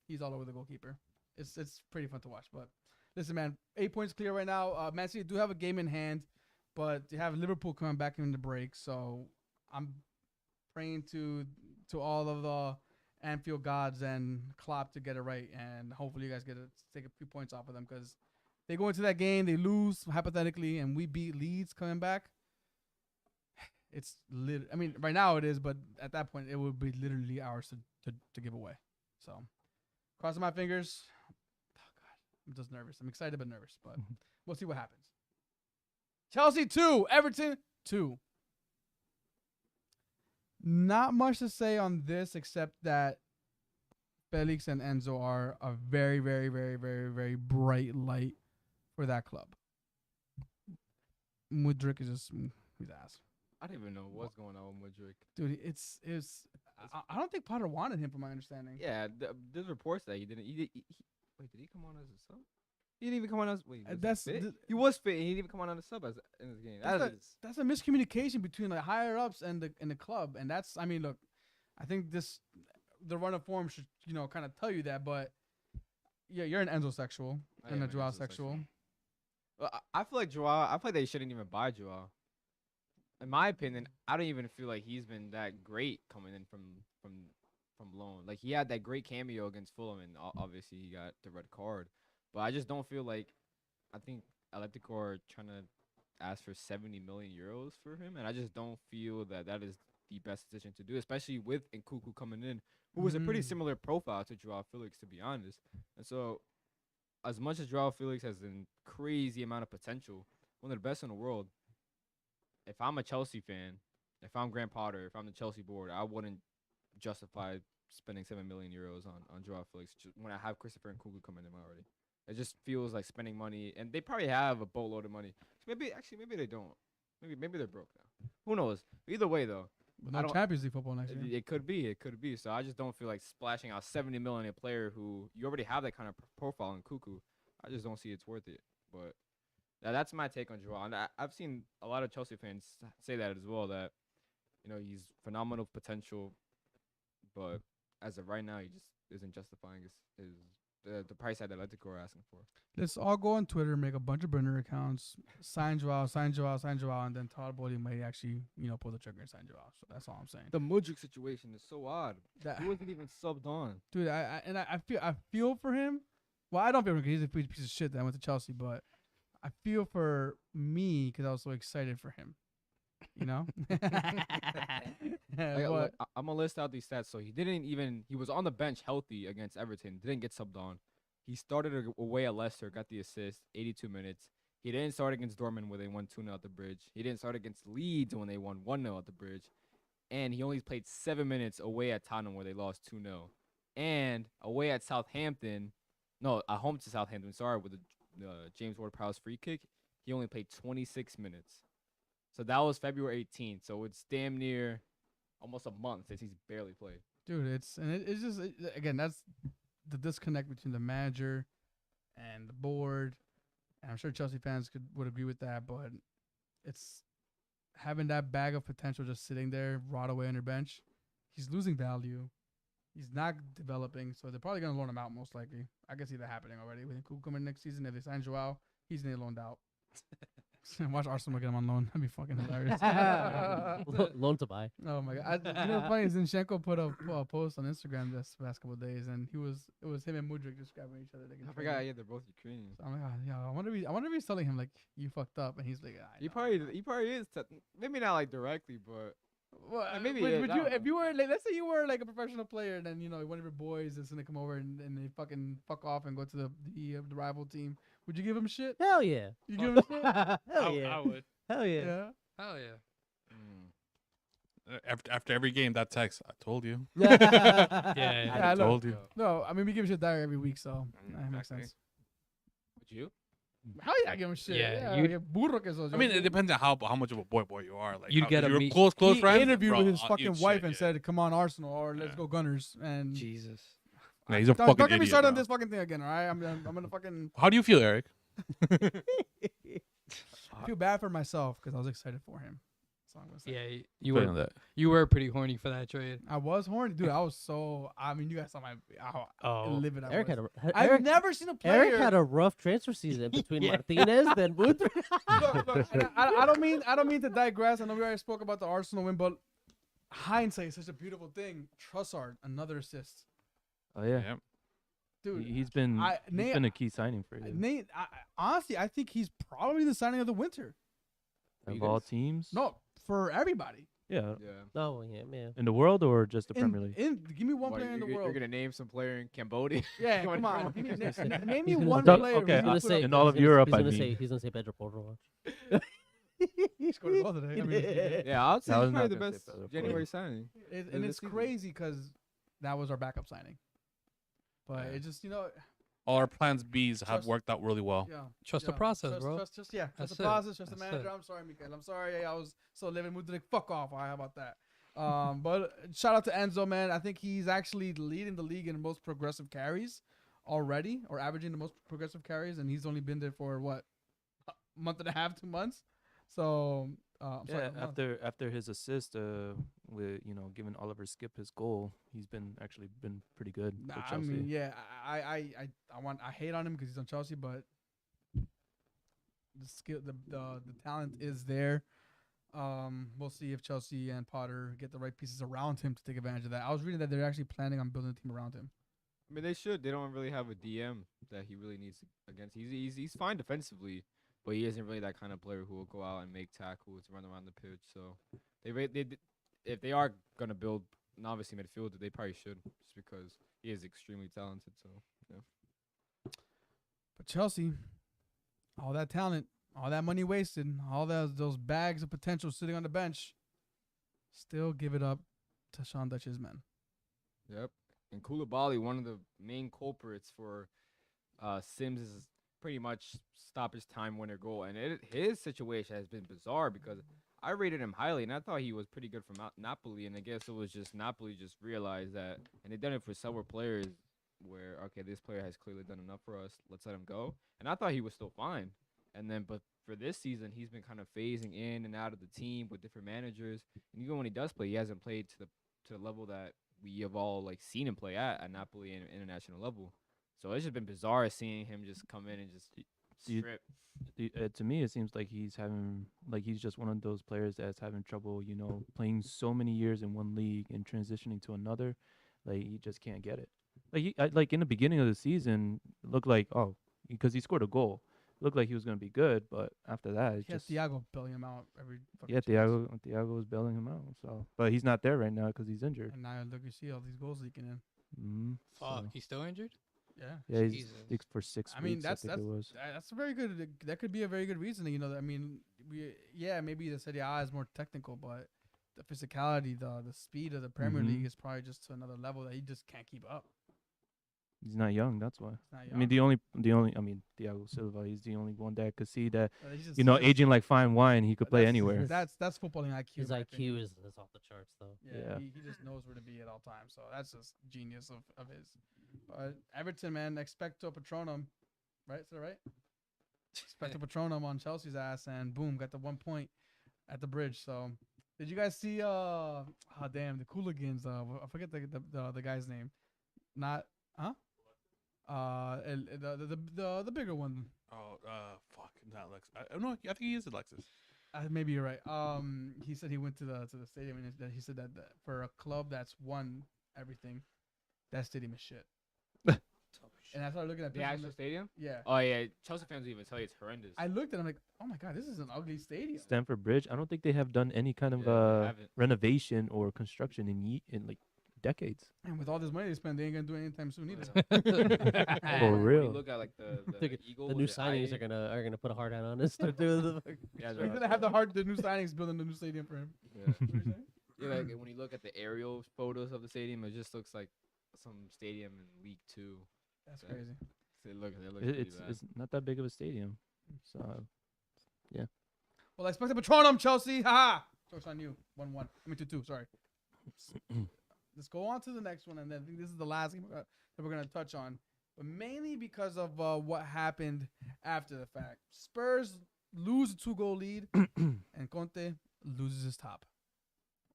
He's all over the goalkeeper. It's pretty fun to watch. But listen, man, 8 points clear right now. Man City do have a game in hand, but they have Liverpool coming back in the break. So I'm praying to all of the Anfield gods and Klopp to get it right, and hopefully you guys take a few points off of them, because they go into that game, they lose hypothetically, and we beat Leeds coming back. It's I mean, right now it is, but at that point it would be literally ours to give away. So, crossing my fingers. Oh God, I'm just nervous. I'm excited but nervous, but we'll see what happens. Chelsea 2, Everton 2. Not much to say on this except that Felix and Enzo are a very, very, very, very, very bright light for that club. Mudryk is just he's ass. I don't even know what's going on with Mudryk. Dude, it's I don't think Potter wanted him, from my understanding. Yeah, there's reports that he didn't. Wait, did he come on as a sub? He didn't even come on as. Wait, was he fit? He was fit. He didn't even come on as a sub in this game. That's a miscommunication between the higher ups and the club, and that's. I mean, look, I think the run of form should kind of tell you that, but yeah, you're an Enzo sexual and a Joao sexual. Well, I feel like Joao. I feel like they shouldn't even buy Joao. In my opinion, I don't even feel like he's been that great coming in from loan. Like, he had that great cameo against Fulham, and obviously he got the red card. But I just don't feel like. I think Atletico are trying to ask for 70 million euros for him, and I just don't feel that is the best decision to do, especially with Nkunku coming in, who was a pretty similar profile to Joao Felix, to be honest. And so, as much as Joao Felix has a crazy amount of potential, one of the best in the world, if I'm a Chelsea fan, if I'm Graham Potter, if I'm the Chelsea board, I wouldn't justify spending 7 million euros on Joao Felix when I have Christopher Nkunku coming in already. It just feels like spending money, and they probably have a boatload of money. Maybe they don't. Maybe they're broke now. Who knows? Either way, though, But no Champions League football next year. it could be. So I just don't feel like splashing out 70 million on a player who you already have that kind of profile in Nkunku. I just don't see it's worth it. But that's my take on Joao. And I've seen a lot of Chelsea fans say that as well, that he's phenomenal potential, but as of right now, he just isn't justifying the price that Atletico are asking for. Let's all go on Twitter, make a bunch of burner accounts, sign Joao, and then Todd Bowley may actually, pull the trigger and sign Joao. So that's all I'm saying. The Mudryk situation is so odd. That, He wasn't even subbed on. dude, I feel for him. Well, I don't feel for him because he's a piece of shit that went to Chelsea, but I feel for me because I was so excited for him. I'm gonna list out these stats. So he was on the bench healthy against Everton, didn't get subbed on. He started away at Leicester, got the assist, 82 minutes. He didn't start against Dortmund where they won 2-0 at the Bridge. He didn't start against Leeds when they won 1-0 at the Bridge. And he only played 7 minutes away at Tottenham where they lost 2-0. And away at Southampton, at home to Southampton, with the James Ward-Prowse free kick, he only played 26 minutes. So that was February 18th. So it's damn near almost a month since he's barely played. Dude, it's just again, that's the disconnect between the manager and the board. And I'm sure Chelsea fans would agree with that, but it's having that bag of potential just sitting there, rot away on your bench. He's losing value. He's not developing, so they're probably gonna loan him out most likely. I can see that happening already. With Nkunku coming next season, if they sign Joao, he's gonna get loaned out. Watch Arsenal get him on loan. That'd be fucking hilarious. Loan to buy. Oh my god! What's funny is Zinchenko put a post on Instagram this past couple of days, and it was him and Mudryk just grabbing each other. I forgot. Yeah, they're both Ukrainians. So I'm like, I wonder if he's telling him like you fucked up, and he's like, he probably is. Maybe not like directly, but well, maybe. Would you, if you were like, let's say you were like a professional player, and then one of your boys is gonna come over and they fucking fuck off and go to the rival team. Would you give him shit? Hell yeah. You give him shit? Hell yeah. I would. Hell yeah. Yeah. Hell yeah. After every game, that text, I told you. Yeah. I look, told you. No, I mean we give shit dire every week, so that makes Exactly. sense. Would you? Hell yeah, I give him shit. Yeah, Yeah, burro que sos. I mean, it depends on how much of a boy you are. Like, You'd get if a you're meet- close he friends. interviewed bro, with his I'll fucking eat wife shit, and yeah. said, "Come on, Arsenal, or let's Yeah. go Gunners." And Jesus. Yeah, he's a don't fucking get me idiot, started on bro. this fucking thing again. All right, I'm gonna fucking How do you feel, Eric? I feel bad for myself because I was excited for him. That's all I'm gonna say. Yeah, Feeling that. you were pretty horny for that trade. I was horny, dude. I was so. I mean, you guys saw how Oh, livid I Eric was. had a I've Eric, never seen a player. Eric had a rough transfer season between Martinez then Mutra. Look, and I don't mean to digress. I know we already spoke about the Arsenal win, but hindsight is such a beautiful thing. Trossard, another assist, Oh yeah, Yeah. dude. he's been a key signing for you. Nate, honestly, I think he's probably the signing of the winter. Of all teams. No, for everybody. Yeah, Yeah. No, yeah, man. in the world or just the Premier League. Give me one What, player in the you're world. gonna name some player in Cambodia? Yeah, Come come on, on. come Give me, on. name me He's gonna one say- player. okay, who He's you gonna put say up- in all of he's gonna- Europe, He's I gonna mean. say he's gonna say Pedro Porro. He scored a goal today. I mean, Yeah, I would say I he's was probably not the gonna best say Pedro January signing. and this it's season. crazy because that was our backup signing. But Yeah. it just, All our plans B's have Trust- worked out really well. yeah. trust the yeah. process, Trust, bro. Trust the That's it. process, trust the That's manager. it. I'm sorry, Mikael. I'm sorry. I was so living mood today. Fuck off. How about that? But shout out to Enzo, man. I think he's actually leading the league in most progressive carries already, or averaging the most progressive carries, and he's only been there for what, a month and a half, 2 months. So I'm sorry, Yeah, a month. after his assist, with giving Oliver Skip his goal, he's been pretty good Nah, for I Chelsea. mean, yeah, I hate on him because he's on Chelsea, but the skill, the talent is there. We'll see if Chelsea and Potter get the right pieces around him to take advantage of that. I was reading that they're actually planning on building a team around him. I mean, they should. They don't really have a DM that he really needs against. He's fine defensively, but he isn't really that kind of player who will go out and make tackles, run around the pitch. So if they are gonna build an obviously midfielder, they probably should, just because he is extremely talented. So yeah. But Chelsea, all that talent, all that money wasted, all those bags of potential sitting on the bench, still give it up to Sean Dutch's men. Yep. And Koulibaly, one of the main culprits for Sims' pretty much stoppage time winner goal. And his situation has been bizarre because I rated him highly, and I thought he was pretty good for Napoli. And I guess it was just Napoli just realized that, and they've done it for several players where, okay, this player has clearly done enough for us. Let's let him go. And I thought he was still fine. And then, but for this season, he's been kind of phasing in and out of the team with different managers. And even when he does play, he hasn't played to the level that we have all seen him play at Napoli and international level. So it's just been bizarre seeing him just come in and just strip. To me, it seems like he's just one of those players that's having trouble, playing so many years in one league and transitioning to another. Like, he just can't get it. Like in the beginning of the season, it looked like, because he scored a goal, looked like he was gonna be good, but after that, it's Yeah, just Thiago bailing him out every fucking yeah, chance. Thiago was bailing him out. So, but he's not there right now because he's injured. And now look, you see all these goals leaking in. Mm-hmm. Fuck, he's still injured? Yeah. Yeah, he's Jesus. sick for 6 I mean, weeks. that's I think it was. a very good. That could be a very good reason. I mean, maybe the Serie A is more technical, but the physicality, the speed of the Premier Mhm. League is probably just to another level that he just can't keep up. He's not young. That's why. He's not I mean, young. Thiago Silva. He's the only one that could see that. He's just- Aging like fine wine, he could play anywhere. That's footballing IQ. His in my IQ opinion. is off the charts, though. Yeah, Yeah. He just knows where to be at all times. So that's just genius of his. But Everton, man, expecto patronum, right? Is that right? Expecto patronum on Chelsea's ass, and boom, got the 1 point at the bridge. So, did you guys see? The Cooligans. I forget the guy's name. Not the bigger one. Oh, fuck, not Lex. I don't know. I think he is Alexis. Maybe you're right. He said he went to the stadium and he said that for a club that's won everything, that stadium is shit. And I started looking at The pictures actual of stadium? yeah. Oh yeah, Chelsea fans will even tell you it's horrendous. I looked and I'm like, oh my god, this is an ugly stadium. Stamford Bridge. I don't think they have done any kind of Yeah, they haven't. renovation or construction in like decades. And with all this money they spend, they ain't gonna do it anytime soon either. For When real. you look at the The Eagle, The was new it signings IA? are gonna put a hard hat on us. Start doing the Yeah, He's they're- gonna have the new signings building the new stadium for him. Yeah. What you saying? Yeah, like when you look at the aerial photos of the stadium, it just looks like some stadium in League Two. That's Yeah. crazy. It looks It's pretty bad. not that big of a stadium. So Well, expected Patronum, Chelsea. Haha. Joke's on you. 1-1. I mean 2-2. Sorry. Let's go on to the next one, and then I think this is the last game that we're gonna touch on, but mainly because of what happened after the fact. Spurs lose a 2-goal lead, and Conte loses his top.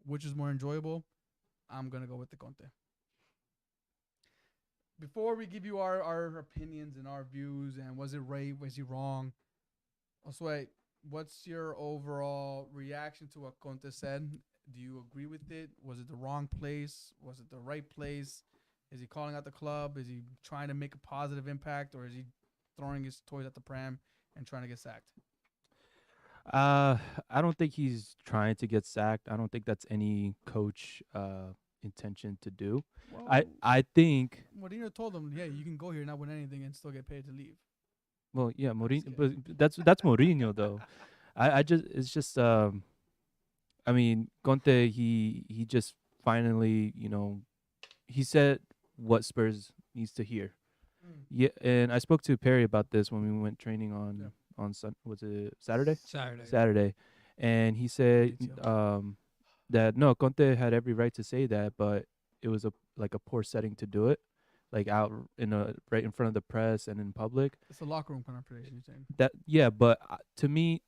Which is more enjoyable? I'm gonna go with the Conte. Before we give you our opinions and our views, and was it right, was he wrong? Also, what's your overall reaction to what Conte said? Do you agree with it? Was it the wrong place? Was it the right place? Is he calling out the club? Is he trying to make a positive impact, or is he throwing his toys at the pram and trying to get sacked? I don't think he's trying to get sacked. I don't think that's any coach intention to do. Well, I think Mourinho told him, "Yeah, you can go here, not win anything, and still get paid to leave." well, yeah, just Mourinho, kidding. but that's Mourinho though. I just it's just I mean, Conte he just finally, he said what Spurs needs to hear. Mm. Yeah, and I spoke to Perry about this when we went training Yeah. on was it Saturday? Saturday. Saturday, and he said Maurizio. that no, Conte had every right to say that, but it was a poor setting to do it, like out right in front of the press and in public. It's a locker room conversation. You're saying? That yeah, but to me,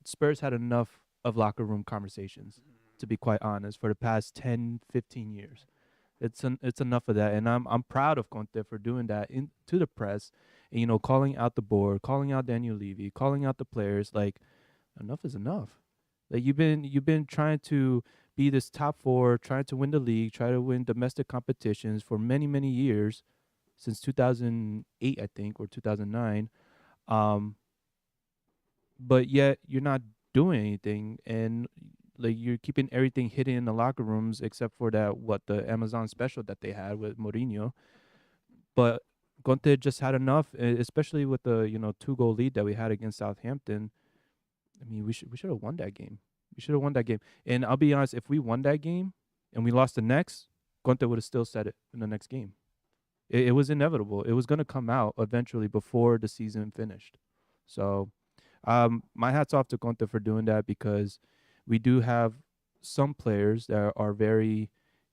Spurs had enough of locker room conversations, to be quite honest, for the past 10, 15 years. It's enough of that, and I'm proud of Conte for doing that to the press, and, calling out the board, calling out Daniel Levy, calling out the players. Like, enough is enough. Like you've been trying to be this top four, trying to win the league, try to win domestic competitions for many many years, since 2008 I think, or 2009. Um, but yet you're not doing anything, and like you're keeping everything hidden in the locker rooms except for that the Amazon special that they had with Mourinho. But Conte just had enough, especially with the 2-goal lead that we had against Southampton. I mean, we should have won that game. We should have won that game. And I'll be honest, if we won that game and we lost the next, Conte would have still said it in the next game. It was inevitable. It was going to come out eventually before the season finished. So my hat's off to Conte for doing that, because we do have some players that are very,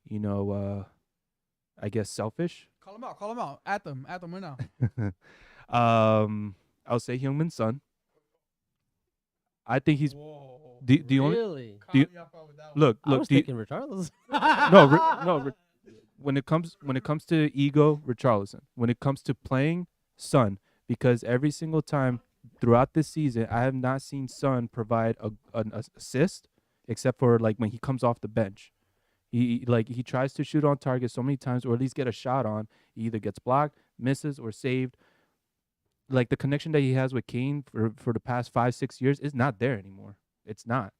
I guess, selfish. Call him out. Call him out. At them right now. I'll say Heung-min Son. I think he's Whoa. the only. Really? Do you- Caught me off guard with that one. Look, I was do you- thinking Richarlison. no. When it comes to ego, Richarlison. When it comes to playing, Son, because every single time throughout this season, I have not seen Son provide an assist, except for like when he comes off the bench. He tries to shoot on target so many times, or at least get a shot on. He either gets blocked, misses, or saved. Like the connection that he has with Kane for the past 5-6 years is not there anymore. It's not.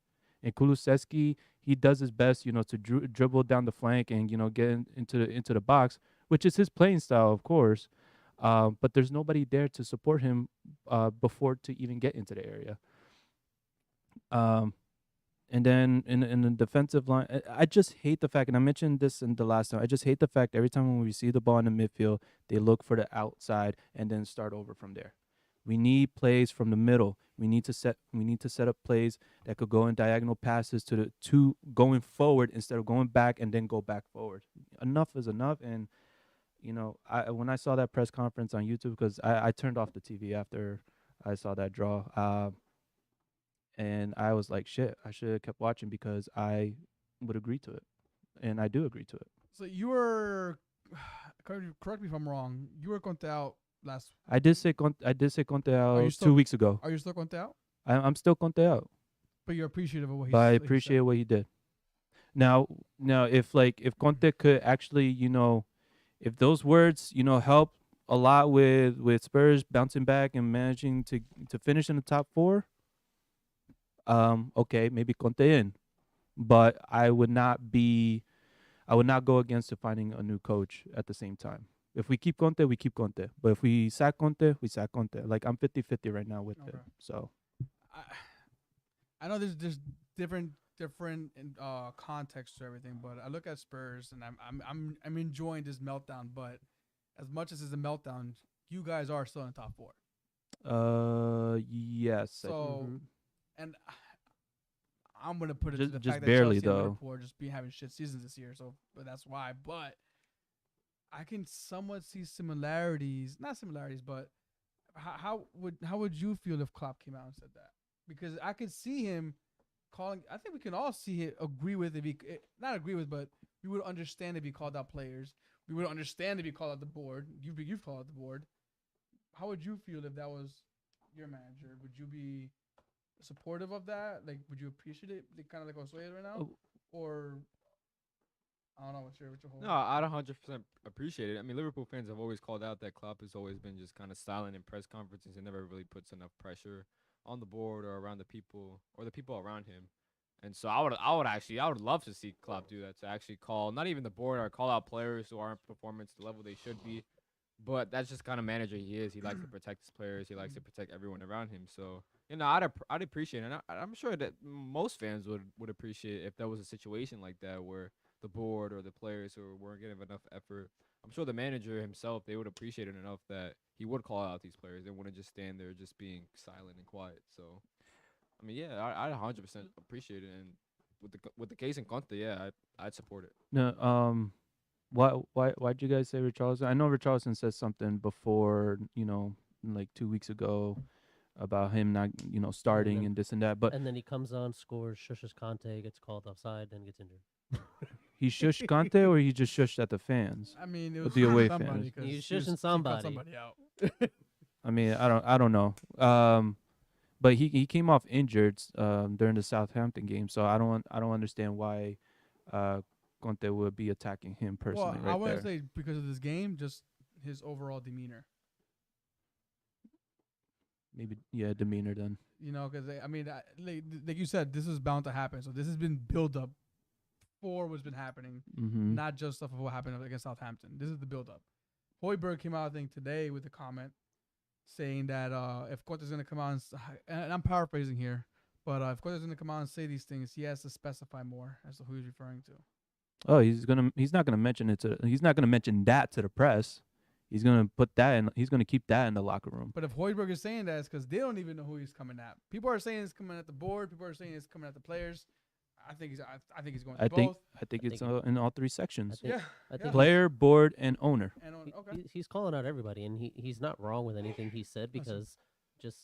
And Kulusevski, he does his best, to dribble down the flank and get into the box, which is his playing style, of course. But there's nobody there to support him before to even get into the area. And then in the defensive line, I just hate the fact, and I mentioned this in the last time, I just hate the fact every time when we see the ball in the midfield, they look for the outside and then start over from there. We need plays from the middle. We need to set up plays that could go in diagonal passes to going forward instead of going back and then go back forward. Enough is enough. And when I saw that press conference on YouTube, because I turned off the TV after I saw that draw, and I was like, shit, I should have kept watching, because I would agree to it, and I do agree to it. So you were, correct me if I'm wrong. You were Conte out last. I did say Conte Are you out still- 2 weeks ago. Are you still Conte out? I'm still Conte out. But you're appreciative of what he's. But I like he said. appreciate what he did. Now, if Conte could actually, if those words, help a lot with Spurs bouncing back and managing to finish in the top four, okay, maybe Conte in. But I would not go against finding a new coach at the same time. If we keep Conte, we keep Conte. But if we sack Conte, we sack Conte. Like, I'm 50-50 right now with it. Okay. So I know there's different context to everything, but I look at Spurs and I'm enjoying this meltdown. But as much as it's a meltdown, you guys are still in the top four. Yes. So, Mhm. and I'm gonna put it to Just- the just fact barely, that Chelsea and though. Liverpool are just be having shit seasons this year. So, but that's why. But I can somewhat see similarities, not similarities, but how would you feel if Klopp came out and said that? Because I could see him calling. I think we can all see it, agree with if he not agree with, but we would understand if he called out players. We would understand if he called out the board. You've called out the board. How would you feel if that was your manager? Would you be supportive of that? Like, would you appreciate it? Kind of like Oswald right now, or I don't know what's your whole. No, I'd 100% appreciate it. I mean, Liverpool fans have always called out that Klopp has always been just kind of silent in press conferences and never really puts enough pressure on the board or around the people or the people around him. And so I would love to see Klopp do that, to actually call not even the board or call out players who aren't performing to the level they should be. But that's just kind of manager he is. He likes to protect his players. He likes to protect everyone around him. So I'd appreciate it. And I'm sure that most fans would appreciate if there was a situation like that where the board or the players who weren't getting enough effort. I'm sure the manager himself, they would appreciate it enough that he would call out these players. They wouldn't just stand there just being silent and quiet. So, I mean, yeah, I'd 100% appreciate it. And with the case in Conte, yeah, I'd support it. No. Why'd you guys say Richarlison? I know Richarlison said something before, like 2 weeks ago, about him not, starting then- and this and that. But And then he comes on, scores, shushes Conte, gets called offside, then gets injured. he shushed Conte, or he just shushed at the fans. I mean, it With was the away somebody fans. 'cause He's he shushing called somebody. somebody out. I mean, I don't know. But he came off injured during the Southampton game, so I don't understand why Conte would be attacking him personally Well, I right wouldn't there. say because of this game, just his overall demeanor. Maybe demeanor then. You know, because I mean, like you said, this is bound to happen. So this has been build up for what's been happening, Mm-hmm. not just stuff of what happened against Southampton. This is the build up. Hoiberg came out, I think, today with a comment saying that if Conte's going to come out and I'm paraphrasing here, but if Conte's going to come out and say these things, he has to specify more as to who he's referring to. Oh, he's not gonna mention that to the press. He's gonna put that in. He's gonna keep that in the locker room. But if Hoiberg is saying that, it's because they don't even know who he's coming at. People are saying it's coming at the board. People are saying it's coming at the players. I think he's going to I both. think I it's think- in all three sections: think- Yeah. I think player, board, and owner. And he- okay. he's calling out everybody, and he's not wrong with anything he said Bless you. because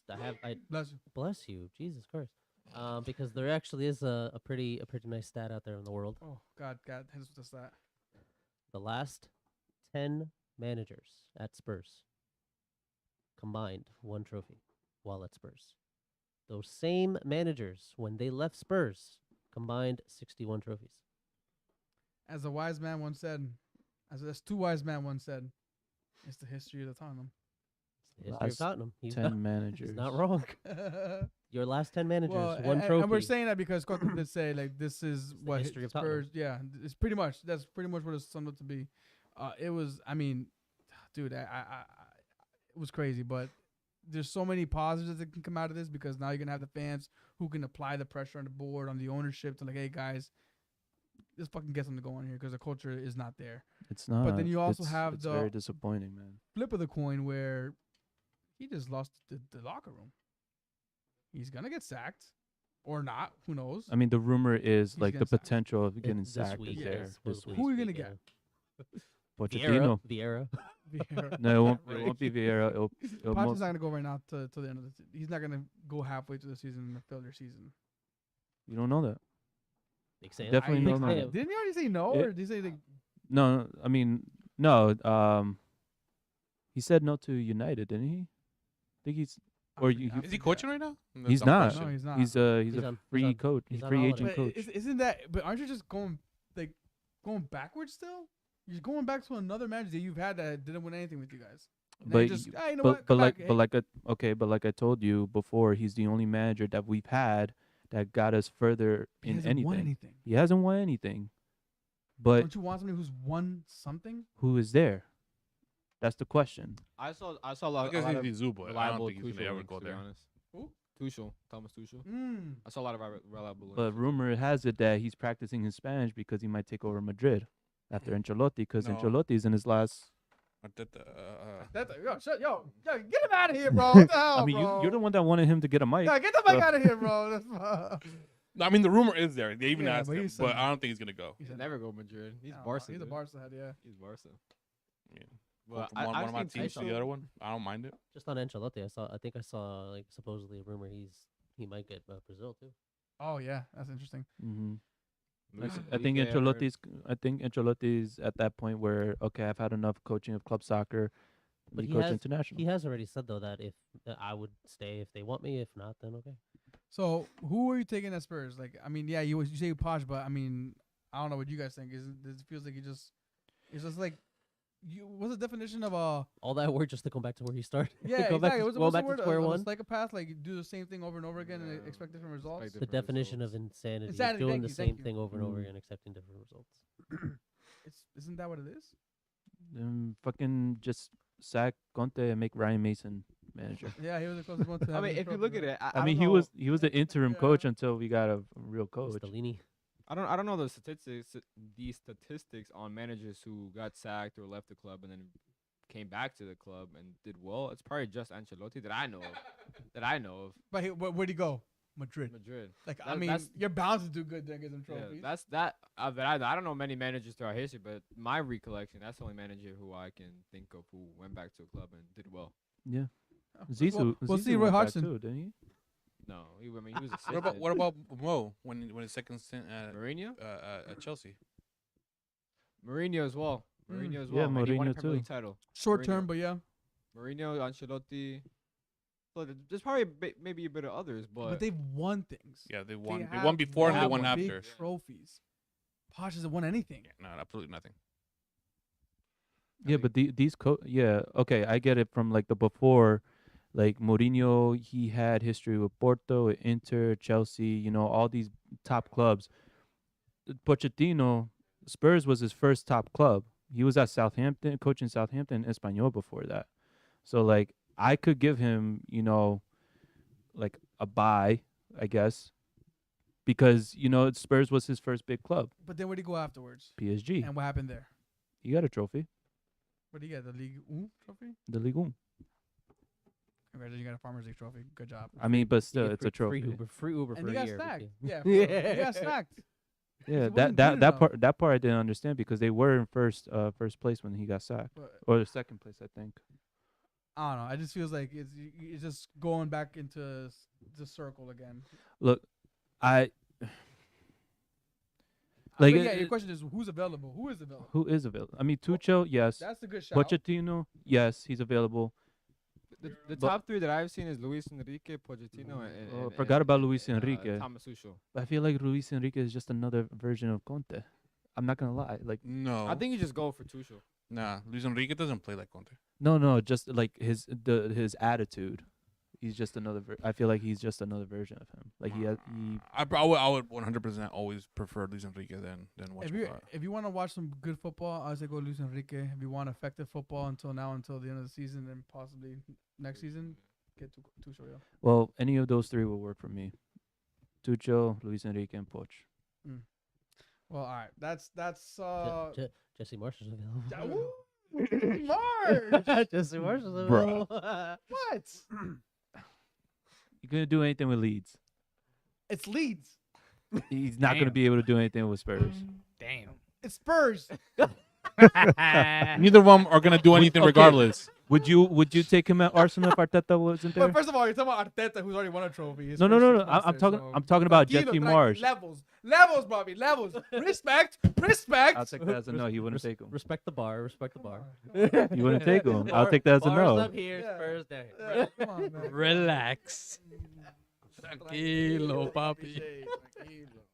I Bless you. bless you, Jesus Christ. Because there actually is a pretty nice stat out there in the world. Oh God, hit us with that. The last 10 managers at Spurs combined one trophy while at Spurs. Those same managers, when they left Spurs, combined 61 trophies. As a wise man once said, as two wise men once said, it's the history of the Tottenham. It's the history of Last Tottenham. He's 10 not, managers. he's not wrong. Your last 10 managers, Well, one trophy. and we're saying that because Conte did say like this is the what history of Tottenham. Spurs. Yeah, it's pretty much that's pretty much what it's summed up to be. It was. I mean, dude, it was crazy, but there's so many positives that can come out of this because now you're gonna have the fans who can apply the pressure on the board, on the ownership to like, hey guys, let's fucking get something going here because the culture is not there. It's not. then you also it's, have it's the- very disappointing, man. Flip of the coin where he just lost the locker room. He's gonna get sacked or not. Who knows? I mean, the rumor is He's like the getting sacked. potential of getting This sacked week, is there yes, this this week. Who are you week, gonna get? Vieira. Pochettino. Vieira. Vieira. No, it won't. Right. It won't be Vieira. It'll Pochettino's most, not gonna go right now to the end of the. He's not gonna go halfway through the season and fail their season. you don't know that. Big Sam. Definitely Big no, Sam. no. Didn't he already say no, It- or did he say like? No, I mean, no. He said no to United, didn't he? I think he's. Or you- Is he coaching right now? That's He's dumb not. question. No, he's not. He's He's a on- free he's on- coach. he's He's on free holiday. agent But coach. isn't that? But aren't you just going backwards still? You're going back to another manager that you've had that didn't win anything with you guys. Now you But just, you- you know but what? Come back. like I told you before, he's the only manager that we've had that got us further He in hasn't won anything. anything. He hasn't won anything. But Don't you want somebody who's won something? who is there? That's the question. I saw a I lot, guess of he's Zoo, but I reliable don't think he's Tuchel gonna ever links, go to be there. honest. Who? Tuchel, Thomas Tuchel. Mm. I saw a lot of reliable links. But rumor has it that he's practicing his Spanish because he might take over Madrid after Ancelotti, because No. Ancelotti's in his last Yo, get him out of here, bro. What the hell, I mean, bro? you're the one that wanted him to get a mic. Yeah, get the mic so- out of here, bro. No, I mean, the rumor is there. They even Yeah, asked but him, he's but saying- I don't think he's gonna go. He He'll said, never go Madrid. He's I don't know, Barca. He's a dude. Barca head, yeah. He's Barca. Yeah. Well, From one of my teams to the other one, I don't mind it. Just on Ancelotti, I think I saw like supposedly a rumor he might get Brazil too. Oh yeah, that's interesting. Mhm. Luis I think Enrique, I heard. Ancelotti's at that point where okay, I've had enough coaching of club soccer. But But he coach has- international. He has already said though that if that I would stay if they want me. If not, then okay. So who are you taking at Spurs? Like, I mean, yeah, you say Posh, but I mean, I don't know what you guys think. It feels like it's just like, what's the definition of a? All that work just to come back to where he started. Yeah, go back exactly. to, What's, go what's back the word? to square Of a one. psychopath, like you do the same thing over and over again and Yeah. expect different results. Expect The different definition of results. insanity, Insanity, is doing thank the you, same thank you. thing over and over Mm. again, accepting different results. Isn't that what it is? Fucking just sack Conte and make Ryan Mason manager. Yeah, he was the closest one to. I having mean, the if you trophy, look at right? it, I I mean, don't know- he was the interim Yeah. coach until we got a real coach. Stellini. I don't know the statistics on managers who got sacked or left the club and then came back to the club and did well. It's probably just Ancelotti that I know of. But where'd he go? Madrid. Madrid. Like, I That- mean, that's- you're bound to do good to get some Yeah, trophies. that's that. That I don't know many managers throughout history, but my recollection, that's the only manager who I can think of who went back to a club and did well. Yeah, Oh, Zizou. we'll Zizou see Roy went back Hodgson. too, didn't he? No, he was What about Mo when his second stint at Mourinho? at Chelsea? Mourinho as well. Mourinho as Yeah, well. And he won a Mourinho Premier League too. title. Short term, Mourinho. but yeah. Mourinho, Ancelotti. So there's probably maybe a bit of others, But they've won things. Yeah, they won. They have won before and they won won big after. trophies. Posh hasn't won anything. Yeah, no, absolutely nothing. Yeah, but okay, I get it from like the before, like Mourinho, he had history with Porto, Inter, Chelsea, you know, all these top clubs. Pochettino, Spurs was his first top club. He was at Southampton, coaching Southampton and Espanyol before that. So like I could give him, you know, like a buy, I guess, because you know Spurs was his first big club. But then where'd he go afterwards? PSG, And what happened there? he got a trophy, What did he get? The League 1 trophy? the Ligue 1. Congratulations, you got a Farmers League trophy. Good job. I mean, but You still, get it's a trophy. Free Uber And for he a got year. stacked. but Yeah, yeah. he got stacked. Yeah, wasn't good that enough. part I didn't understand because they were in first place when he got sacked, But or the second place, I think. I don't know. It just feels like it's just going back into the circle again. Look, I Like, like yeah, your question is who's available? Who is available? who is available? I mean, Tuchel, yes. That's a good shout. Pochettino, yes, he's available. the But- top three that I've seen is Luis Enrique, Pochettino, and forgot about Luis Enrique. Thomas Tuchel. I feel like Luis Enrique is just another version of Conte. I'm not gonna lie. Like, No, I think you just go for Tuchel. nah. Luis Enrique doesn't play like Conte. no, just like his attitude. He's just another. I feel like he's just another version of him. Like he I would 100% always prefer Luis Enrique than If you want to watch some good football, I say go Luis Enrique. If you want effective football until the end of the season and possibly next season, get to Tuchel. Yeah. well, any of those three will work for me. Tuchel, Luis Enrique, and Poch. Well, all right. That's Jesse Marshall's available. March. Jesse Marshall's Bruh. available. What? You couldn't do anything with Leeds. It's Leeds. He's not gonna Damn. be able to do anything with Spurs. Damn. It's Spurs. neither of them are gonna do anything okay. regardless. Would you take him at Arsenal if Arteta wasn't there? But first of all, you're talking about Arteta, who's already won a trophy. His No. first 6 months I'm there, talking. so- I'm talking about Tranquilo, Jesse tranquilo. Marsh. Levels, Bobby. Levels. Respect. I'll take that as a no. He wouldn't take him. Respect the bar. Respect the bar. You wouldn't take him. I'll take that as a Bars no. up here, Yeah. Spurs there. Yeah, come on, man. Relax. Tranquilo, papi.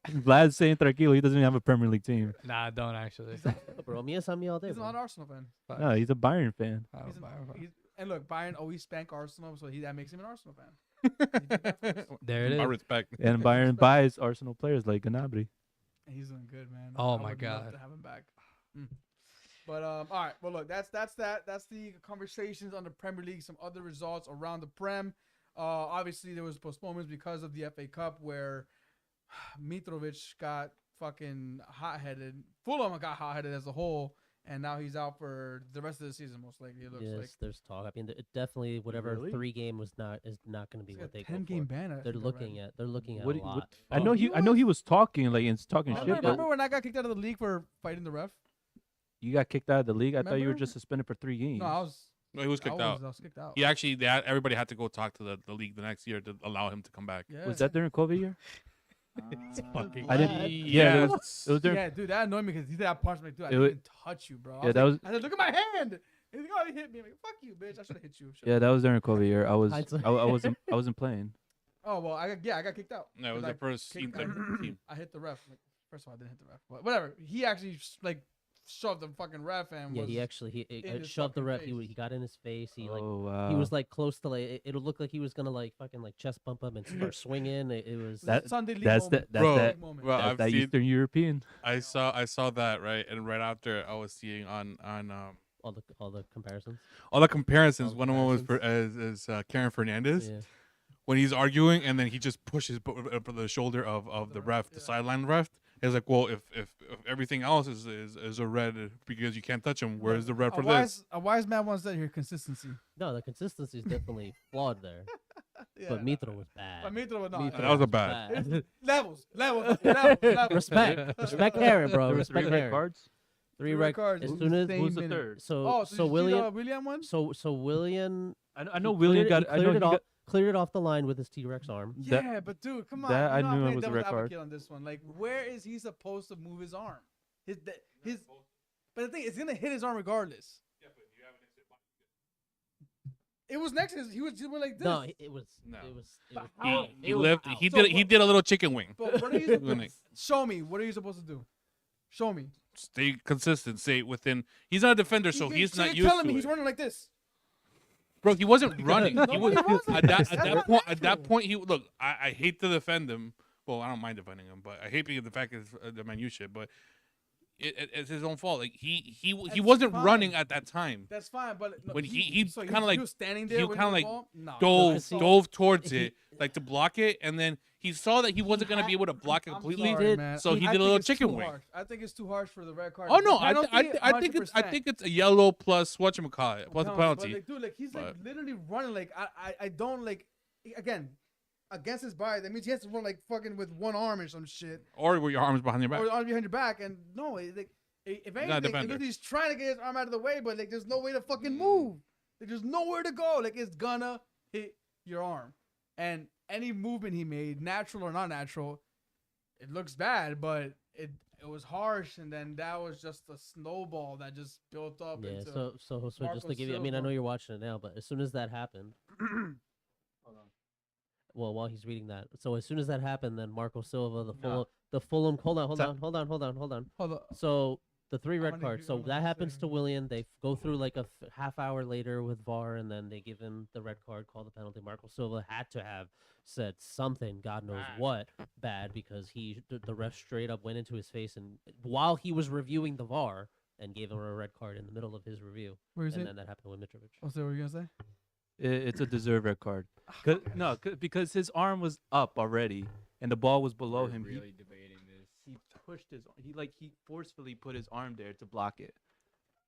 Vlad's saying tranquilo. He doesn't even have a Premier League team. Nah, I don't actually. Bro, me and Sammy all day. He's bro. not an Arsenal fan. No, he's a Bayern fan. And look, Bayern always spank Arsenal, so that makes him an Arsenal fan. There it I is. respect. And Bayern buys Arsenal players like Gnabry. And he's doing good, man. Oh I my would love God. to have him back. But all right. Well, look, that's that. That's the conversations on the Premier League. Some other results around the Prem. Obviously, there was postponements because of the FA Cup where Mitrovic got fucking hot-headed. Fulham got hot-headed as a whole, and now he's out for the rest of the season. Most likely, it looks Yes, like. there's talk. I mean, it definitely whatever Really? 3-game is not going to be He's what got they go 10-game for. ban. I They're think, looking already. at a What, lot. I know He I know he was- was talking like and talking Remember, shit, but remember when I got kicked out of the league for fighting the ref? you got kicked out of the league. I thought you were Remember? just suspended for 3 games. No, I was. No, he was kicked out. I was kicked out. He actually, everybody had to go talk to the league the next year to allow him to come back. Yeah. Was that during COVID year? fucking I didn't. What? Yeah, it was during. Yeah, dude, that annoyed me because he said I punched me. Dude, I It didn't wa- even touch you, bro. I Yeah, that was. I said, look at my hand. He's like, oh, he hit me. I'm like, fuck you, bitch. I should have hit you. Shut Yeah, up. that was during COVID year. I Hindsight. wasn't playing. Oh well, I got kicked out. No, it was 'Cause the first kicked- team. I hit the ref. Like, first of all, I didn't hit the ref, but whatever. He actually like shoved the fucking ref and Yeah, was. he actually in his shoved the fucking ref. face. He got in his face. He like Oh wow. he was like close to like it'll look like he was gonna like fucking like chest bump him and start swinging. It was That- Sunday league that's moment. the- Bro, that's that- Moment. Well, That's I've that seen. Eastern European. I saw that right, and right after I was seeing on all the comparisons. all the comparisons. All the One of them was is Karen Fernandez Yeah. when he's arguing, and then he just pushes for the shoulder of the ref, the yeah. sideline ref. It's like, well, if everything else is a red because you can't touch him, where's the red for this? A wise man once said here, consistency. No, the consistency is definitely flawed there. Yeah, But Mitro was bad. But Mitro was not. Mitro That was a bad. bad. Levels. Respect, respect Karen, bro. There were Respect 3 red Karen. cards. 3 red cards. As in soon the as same who's the minute. third? so Oh, so did you see the William William one? so William I know he William cleared it- got. he I know cleared he it got. off, cleared it off the line with his T-Rex arm. That- Yeah, but dude, come on. that I You know I'm knew it playing was a devil's red card. advocate on this one. Like, where is he supposed to move his arm? His. But the thing, it's gonna hit his arm regardless. It was next to his. He was just like this. No, it was. No. It was. It But was how? out. He It was lived. out. He So did. He what- did a little chicken wing. But what are you Doing supposed it. Show me. What are you supposed to do? Show me. Stay consistent. Stay within. He's not a defender, so he's not used telling to me it. he's running like this. Bro, he wasn't running. No, He was he wasn't. at That's that not point. At natural. that point, he look. I hate to defend him. Well, I don't mind defending him, but I hate because the fact is the Manu shit. But it's his own fault. Like he That's wasn't fine. running at that time. That's fine, but no, When he so kinda like- he was standing he there. when kinda was like ball? No. Dove see, dove towards he- it like to block it, and then he saw that he wasn't gonna be able to block it I'm completely. sorry, did- man. so he I did a think little it's chicken too wing. harsh. I think it's too harsh for the red card. Oh no, The I penalty, think it's a yellow plus whatchamacallit plus a But penalty. like, dude, like he's like But- literally running. Like I don't like. Again, against his body, that means he has to run like fucking with one arm or some shit, Or with your arms behind your back. or arm behind your back. And no, like if not a anything, defender. he's trying to get his arm out of the way, but like there's no way to fucking move. Like there's nowhere to go. Like it's gonna hit your arm, and any movement he made, natural or not natural, it looks bad, but it was harsh, and then that was just a snowball that just built up Yeah. into. So just Marco to give you. I mean, I Silva. know you're watching it now, but as soon as that happened. Well, while he's reading that, so as soon as that happened, then Marco Silva, the Fulham. Hold on. Hold on. So the 3 I red wanna cards. hear So what that you're happens to saying. William. They go through like a half hour later with VAR, and then they give him the red card, call the penalty. Marco Silva had to have said something, God knows Bad. what, bad, because the ref straight up went into his face, and while he was reviewing the VAR, and gave him a red card in the middle of his review. Where is And it? then that happened with Mitrovic. What's that? What were you gonna say? It's a deserved red card. Because his arm was up already and the ball was below him. Really debating this. He pushed his. He forcefully put his arm there to block it.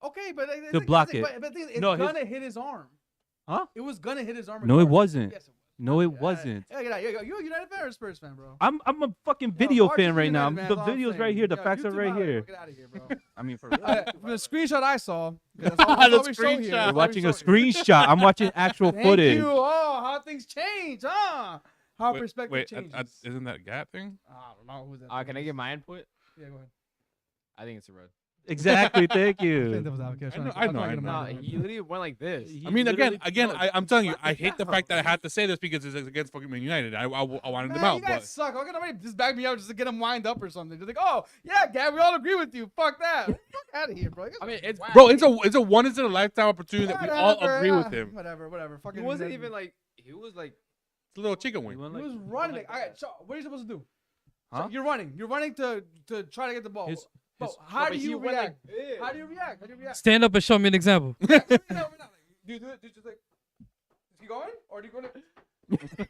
Okay, but To block it. But the thing is, it's No, his- gonna hit his arm. Huh? It was gonna hit his arm. No, it regardless. wasn't. Yes, it was. No, it Yeah, wasn't. Yeah, you're a United fan or a Spurs fan, bro. I'm a fucking video Mark fan is right United, now. man, The that's all I'm video's right saying. here. The Yo, facts are YouTube right out of here. Get out of here, bro. I mean, for From the screenshot I saw, that's all, The that's all we show here. screenshot. That's You're all we watching a show here. screenshot. I'm watching actual Thank footage. you. Oh, how things change, huh? How perspective Wait, changes. isn't that Gap thing? I don't know who's that. Can I get my input? Yeah, go ahead. I think it's a red. Exactly. Thank Playing you. devil's advocate. I know, I'm I trying to know, get I him know. out No, of it. he literally went like this. He I mean, again, literally- I'm telling you, I Fuck hate the down. fact that I had to say this because it's against fucking Man United. I wanted them Man, out, you guys but suck. I'm gonna just back me up just to get him wind up or something. Just like, oh yeah, Gab, we all agree with you. Fuck that. Fuck out of here, bro. I mean, it's bro, it's a once in a lifetime opportunity that we all Whatever, agree with yeah. him. Whatever. He Fucking. wasn't even like. He was like. It's a little chicken wing. You want, He like- was you want, running. like, All right, so what are you supposed to do? Huh? So you're running. You're running to try to get the ball. His- But his- how but do he you went like react? this. How do you react? How do you react? Stand up and show me an example. No, we're not. Do you do it? Do you just like keep going, or do you go like?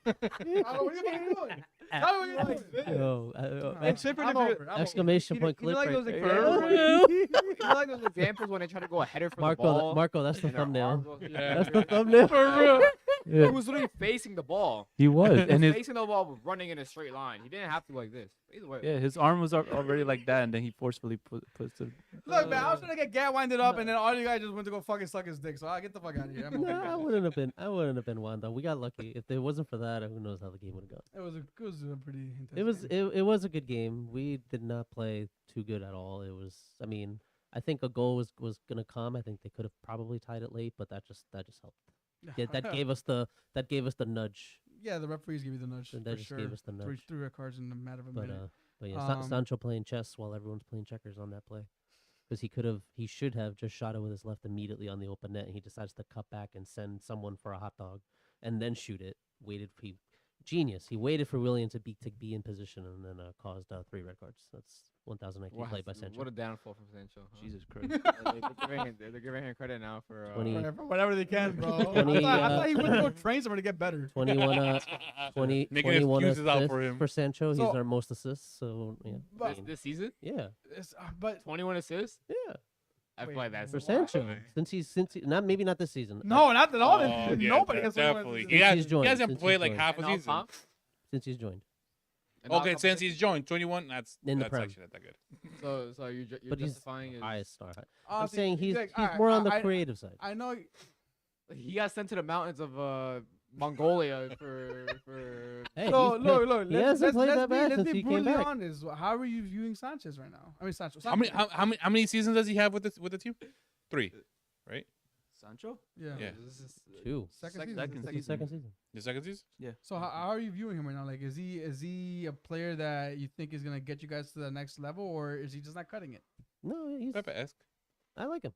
I don't know what are you doing. Tell me what you think. Yo, I'm over. exclamation point clip like right those there. examples you know, like those examples when they try to go a header for the Marco, ball. Marco, that's the and their thumbnail. arm goes- That's the thumbnail. For real. He Yeah, was literally facing the ball. he was, He and was his facing the ball, running in a straight line. He didn't have to like this. Either way. yeah, his arm was already like that, and then he forcefully puts it. Look, man, I was trying to get Gat winded up, and then all you guys just went to go fucking suck his dick. So I get the fuck out of here. I'm okay. No, I wouldn't have been. I wouldn't have been wound up. We got lucky. If it wasn't for that, who knows how the game would have gone. It was a pretty intense. It was game. it was a good game. We did not play too good at all. It was. I mean, I think a goal was gonna come. I think they could have probably tied it late, but that just helped. Yeah, that gave us the nudge. Yeah, the referees give you the nudge. That For just sure. gave us the nudge. Three red cards in a matter of a But minute. yeah, Um, Sancho playing chess while everyone's playing checkers on that play, because he should have just shot it with his left immediately on the open net, and he decides to cut back and send someone for a hot dog, and then shoot it. Genius. He waited for William to be in position, and then caused 3 red cards. That's 1019 Wow, played by Sancho. What a downfall from Sancho. Huh? Jesus Christ. They're giving him credit now for 20 Whatever they can, bro. 20, I thought he went to go train somewhere to get better. 21 20 Making 21 excuses out for assists him. for Sancho. So- He's our most assists. So yeah, But- this season. yeah, But 21 assists. yeah. I feel Wait, like that's For a lot. Sancho, since he's maybe not this season. no, not at all. Oh, yeah, Nobody has definitely. Since he's He joined, hasn't since played he's like joined. half a And all season. comp? Since he's joined. And all Okay, since competition? he's joined 21, that's In the Prem. actually not that good. So you're But he's justifying his. highest star. I'm Honestly, saying he's like, alright, more on the I- creative side. I know. He got sent to the mountains of Mongolia for. Hey, So he's- look. he hasn't played that bad let's since be he came brutally back. honest. How are you viewing Sanchez right now? I mean, Sancho. How many seasons does he have with the team? 3, right? Sancho? Yeah. Yeah. This is 2. Second season. This is second season. The second season? So how are you viewing him right now? Like, is he a player that you think is gonna get you guys to the next level, or is he just not cutting it? No, he's. Pepe-esque. I like him.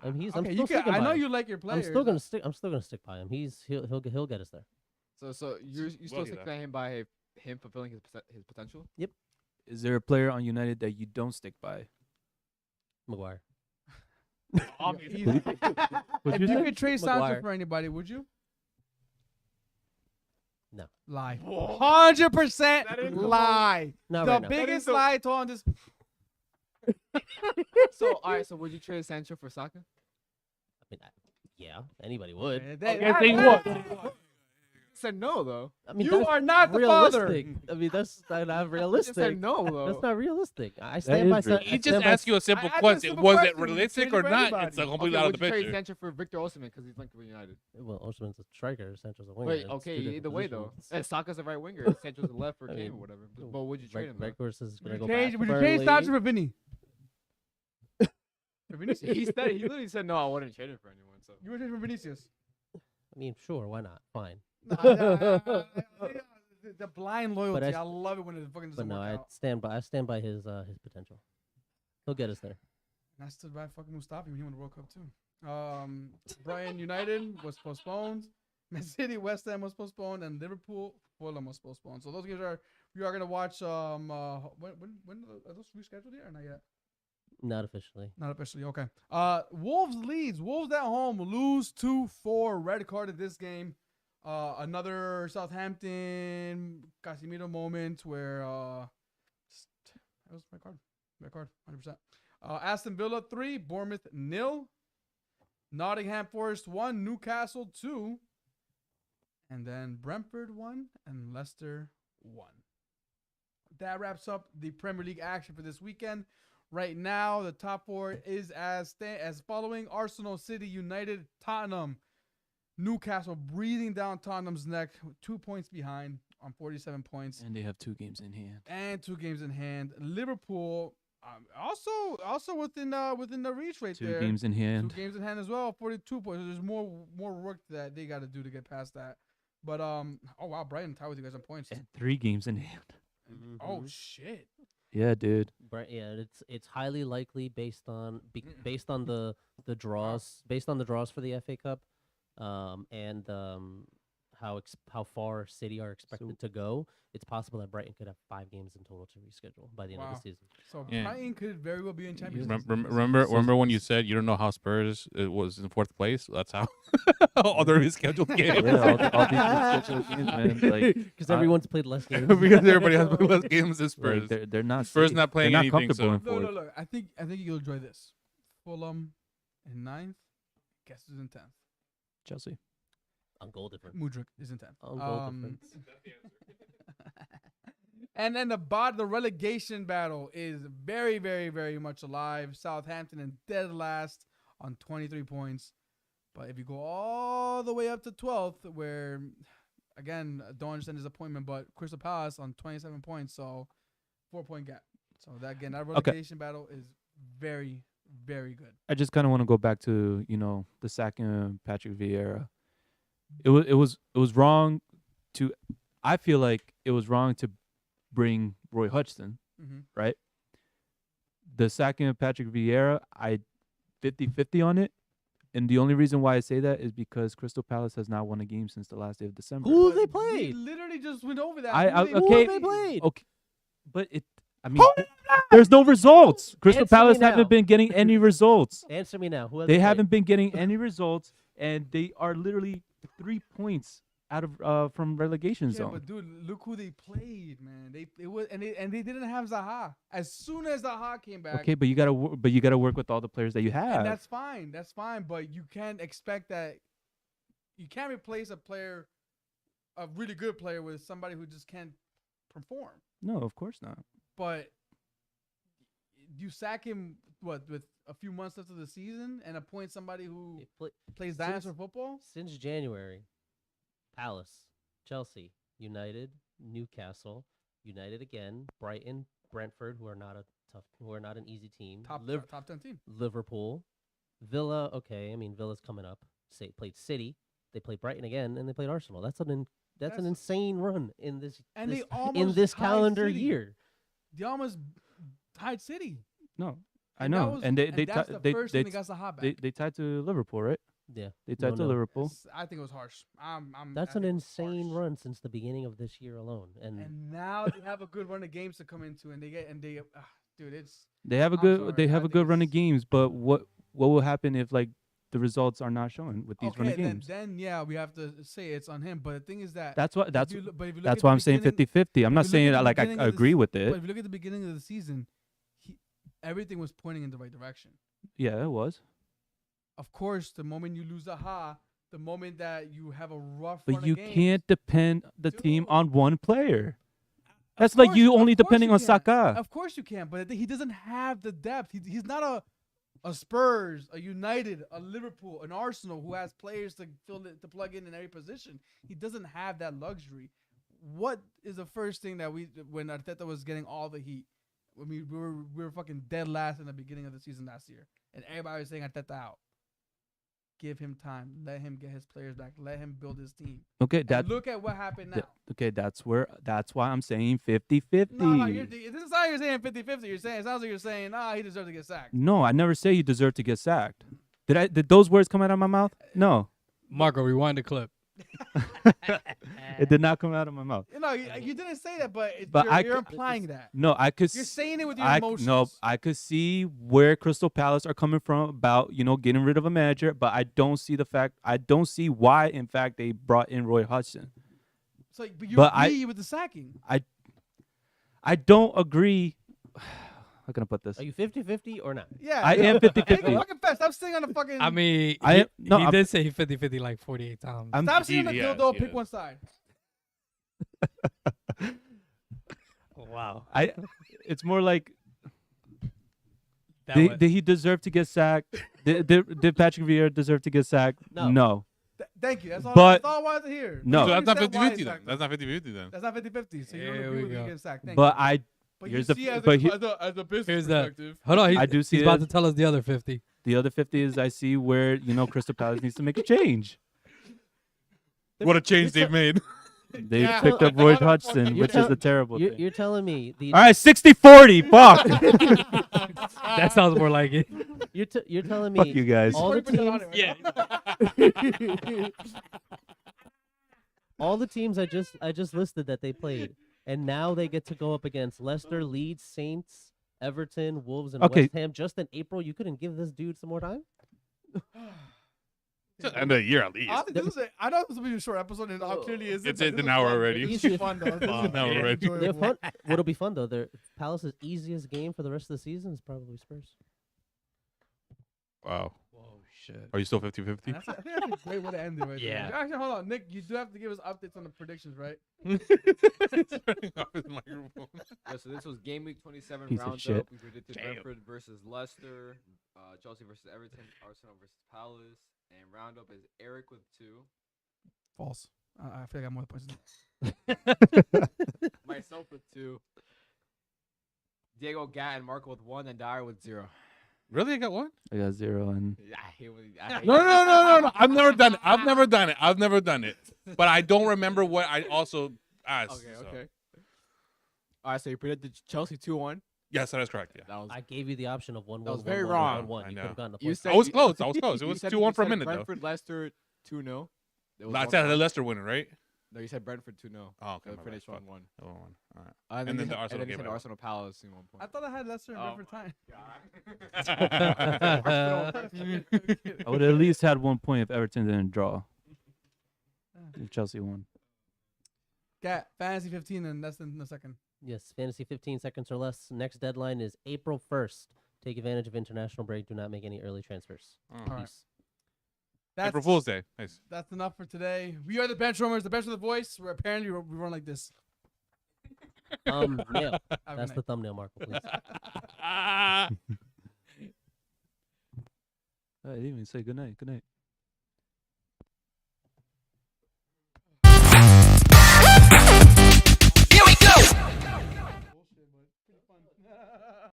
I'm Okay, still you can. sticking I by know him. you like your players. I'm still gonna stick by him. He'll get us there. So you still Well, stick yeah. by him by him fulfilling his potential? Is there a player on United that you don't stick by? Maguire. If What'd you you say? could trade Sancho Maguire. for anybody, would you? No. Lie. Whoa. 100% That is the lie. Not The right now. biggest the- lie told on this. So all right, so would you trade Sancho for Saka? I mean, yeah, anybody would. Said no though. I mean, You that's are not the father. realistic. I mean, that's not He just realistic. said no though. That's not realistic. I stand by. is realistic. He just asked you a simple I asked a question. simple Was question. it Would you realistic trade or it for not? anybody? It's like Okay, completely out of would the you trade picture. Sancho for Victor Osimhen because he's linked with United? Well, Osimhen's a striker. Sancho's a winger. Wait, It's okay, two different either way though. positions. And Saka's the right winger. Sancho's the left or I Kane mean, or whatever. But would you trade him? though? Weghorst is gonna Would go you back change? to Would you change Burnley. Sancho for Vinny? For Vinicius? He literally said no. I wouldn't trade him for anyone. So You would trade for Vinicius? I mean, sure, why not? Fine. The blind loyalty. I I love it when it fucking But doesn't no, work I out. stand by his potential. He'll get us there. And I stood by fucking Mustafi when he won the World Cup too. Brighton United was postponed. Man City West Ham was postponed, and Liverpool Fulham was postponed. So those games we are gonna watch. When are those rescheduled yet or not yet? Not officially. Not officially. Okay. Wolves leads. Wolves at home lose 2-4. Red carded this game. Another Southampton Casemiro moment where that was my card. Red card, 100%. Aston Villa 3, Bournemouth 0. Nottingham Forest 1, Newcastle 2. And then Brentford 1 and Leicester 1. That wraps up the Premier League action for this weekend. Right now, the top 4 is as following: Arsenal, City, United, Tottenham, Newcastle breathing down Tottenham's neck, 2 points behind on 47 points, And they have 2 games in hand. and 2 games in hand. Liverpool also within the reach right 2 there. games in hand. 2 games in hand as well, 42 points. There's more work that they got to do to get past that. But oh wow, Brighton tied with you guys on points. And 3 games in hand. Oh shit. Yeah, dude. Yeah, it's highly likely based on the draws for the FA Cup, and how far City are expected to go, it's possible that Brighton could have 5 games in total to reschedule by the end of the season. So Yeah. Brighton could very well be in Champions League. Remember when you said you don't know how Spurs was in 4th place? That's how all the rescheduled games. Yeah, all these rescheduled games, man. Like, Because everyone's played less games. Because everybody has played less games than Spurs. like they're not Spurs safe. not playing they're not anything, comfortable so- in No, fourth. look. I think you'll enjoy this. Fulham in 9th. Guess who's in 10th? Chelsea. On goal difference. Mudryk is in 10th. On goal difference. And then the relegation battle is very, very, very much alive. Southampton in dead last on 23 points. But if you go all the way up to 12th, where, again, don't understand disappointment, but Crystal Palace on 27 points, so 4-point gap. So that relegation battle is very, very good. I just kind of want to go back to the sacking of Patrick Vieira. It was wrong to. I feel like it was wrong to bring Roy Hodgson. Mm-hmm. Right. The sacking of Patrick Vieira, I 50-50 on it, and the only reason why I say that is because Crystal Palace has not won a game since the last day of December. Who they We played? literally just went over that. Okay. Who they played? Okay, but there's no results. Crystal Answer me Palace now. haven't been getting any results. Answer me now. Who have They played? haven't been getting any results, and they are literally 3 points out of from relegation Yeah, zone. but dude, look who they played, man. They didn't have Zaha. As soon as Zaha came back, Okay, but you gotta work with all the players that you and have. that's fine. That's fine. But you can't expect that. You can't replace a really good player with somebody who just can't perform. No, of course not. But you sack him with a few months left of the season and appoint somebody who They play- plays since- dinosaur football. Since January, Palace, Chelsea, United, Newcastle, United again, Brighton, Brentford, who are not an easy team. Top 10 team. Liverpool, Villa. Okay, I mean Villa's coming up. Played City. They played Brighton again, and they played Arsenal. That's an That's- insane run in this And this- they almost in this tied calendar City. year. They almost tied City. No, I And that know. was- And they that's ti- the they first they thing they got Zaha back. they tied to Liverpool, right? Yeah, They tied to No. Liverpool. I think it was harsh. I that's think an it was insane harsh. run since the beginning of this year alone. And now they have a good run of games to come into, and dude, it's They have a I'm good sorry, I a think good run of it's- games, but what will happen if like the results are not showing with these run of okay. games? Then yeah, we have to say it's on him. But the thing is that That's what if that's you look- but if you look that's at why the I'm saying beginning- 50-50. I'm if not you look saying at that the like I beginning of the agree with But it. if you look at the beginning of the season, everything was pointing in the right direction. Yeah, it was. Of course, the moment you lose the moment that you have a rough But run you of games, can't depend the team Dude. on one player. Of That's like course- you of only course depending you on can. Saka. Of course you can, but he doesn't have the depth. He's not a Spurs, a United, a Liverpool, an Arsenal who has players to plug in every position. He doesn't have that luxury. What is the first thing that when Arteta was getting all the heat? I mean, we were fucking dead last in the beginning of the season last year, and everybody was saying Arteta out. Give him time. Let him get his players back. Let him build his team. Okay, And look at what happened now. okay, that's why I'm saying 50-50. No, this is how you're saying 50-50. You're saying it sounds like you're saying, he deserves to get sacked. No, I never say you deserve to get sacked. Did those words come out of my mouth? No, Marco, rewind the clip. it did not come out of my mouth. No, you didn't say that, but, But you're I implying that. No, I could. You're saying it with your I emotions. could see where Crystal Palace are coming from about getting rid of a manager, but I don't see why in fact they brought in Roy Hodgson. So, but you but I- agree with the sacking. I don't agree. How can I put this? Are you 50-50 or not? Yeah, I am 50-50. Fucking fast. Stop sitting on the fucking. I mean, I- no, he I'm- did say 50-50 like 48 times. I'm stop sitting on the Yes, dildo. yes. Pick one side. Wow. It's more like That did he deserve to get sacked? Did Patrick Vieira deserve to get sacked? No. Thank you. That's all. But- That's all I wanted to hear. No. You So that's not understand why 50-50 he then. sacked That's him. not 50-50 then. That's not 50-50. So you don't Here agree we with him go. getting sacked. Thank But you. But here's you the see f- but he- as a business Here's that. perspective. Hold on. I do see He's about it. to tell us the other 50. the other 50 is I see where Crystal Palace needs to make a change. What a change they've made. They Yeah. picked up Roy Hodgson, You're which is a terrible thing. You're telling me the All right, 60-40. Fuck. That sounds more like it. you're telling me Fuck you guys. all the 40% on teams it right now. all the teams I just listed that they played, and now they get to go up against Leicester, Leeds, Saints, Everton, Wolves, and Okay. West Ham just in April. You couldn't give this dude some more time? Till the end of the year at least. I know this will be a short episode, and how clearly is it? It's but an this is hour fun. already. This is fun, though. This is An hour already. They're enjoyable. fun. What'll be fun though? Palace's easiest game for the rest of the season is probably Spurs. Wow. Whoa, shit. Are you still 50-50? I think that's a great way to end it right Yeah. there. Actually, hold on. Nick, you do have to give us updates on the predictions, right? It's turning off his microphone. Yeah, so this was game week 27 Piece of roundup. shit. We predicted Damn. Brentford versus Leicester, Chelsea versus Everton, Arsenal versus Palace, and roundup is Eric with 2, False. I feel like I'm more points. Than myself with 2, Diego, Gat, and Marco with 1, and Dyer with 0. Really? I got one? I got 0 and I hate when I hate No. I've never done it. I've never done it. But I don't remember what I also asked. Okay, so. okay. All right, so you predicted Chelsea 2-1. Yes, that is correct. Yeah. That was I gave you the option of 1-1. That was very 1-1, wrong. 1-1. I You know. could have gotten the You point. said I was you- close. I was close. It you was said- 2-1 you for a said minute, though. Brentford, Leicester 2-0. It was That's 1-1. the Leicester winner, right? No, you said Brentford 2-0. Oh, okay. So my it bad. finished Fuck. 1-1. 1-1. All right. And then you the said- Arsenal and then you game said I won. Arsenal Palace in 1 point. I thought I had Leicester and Oh Brentford time. I would at least had 1 point if Everton didn't draw. If Chelsea won. Gat, fantasy 15, and less than a second. Yes, fantasy 15 seconds or less. Next deadline is April 1st. Take advantage of international break. Do not make any early transfers. Oh. All right. Peace. That's, April Fool's Day. Nice. that's enough for today. We are the Benchwarmers, the bench with the voice. Where apparently we run like this. Nail. Have a That's night. the thumbnail, Marco, please. Ah. I didn't even say good night. Good night.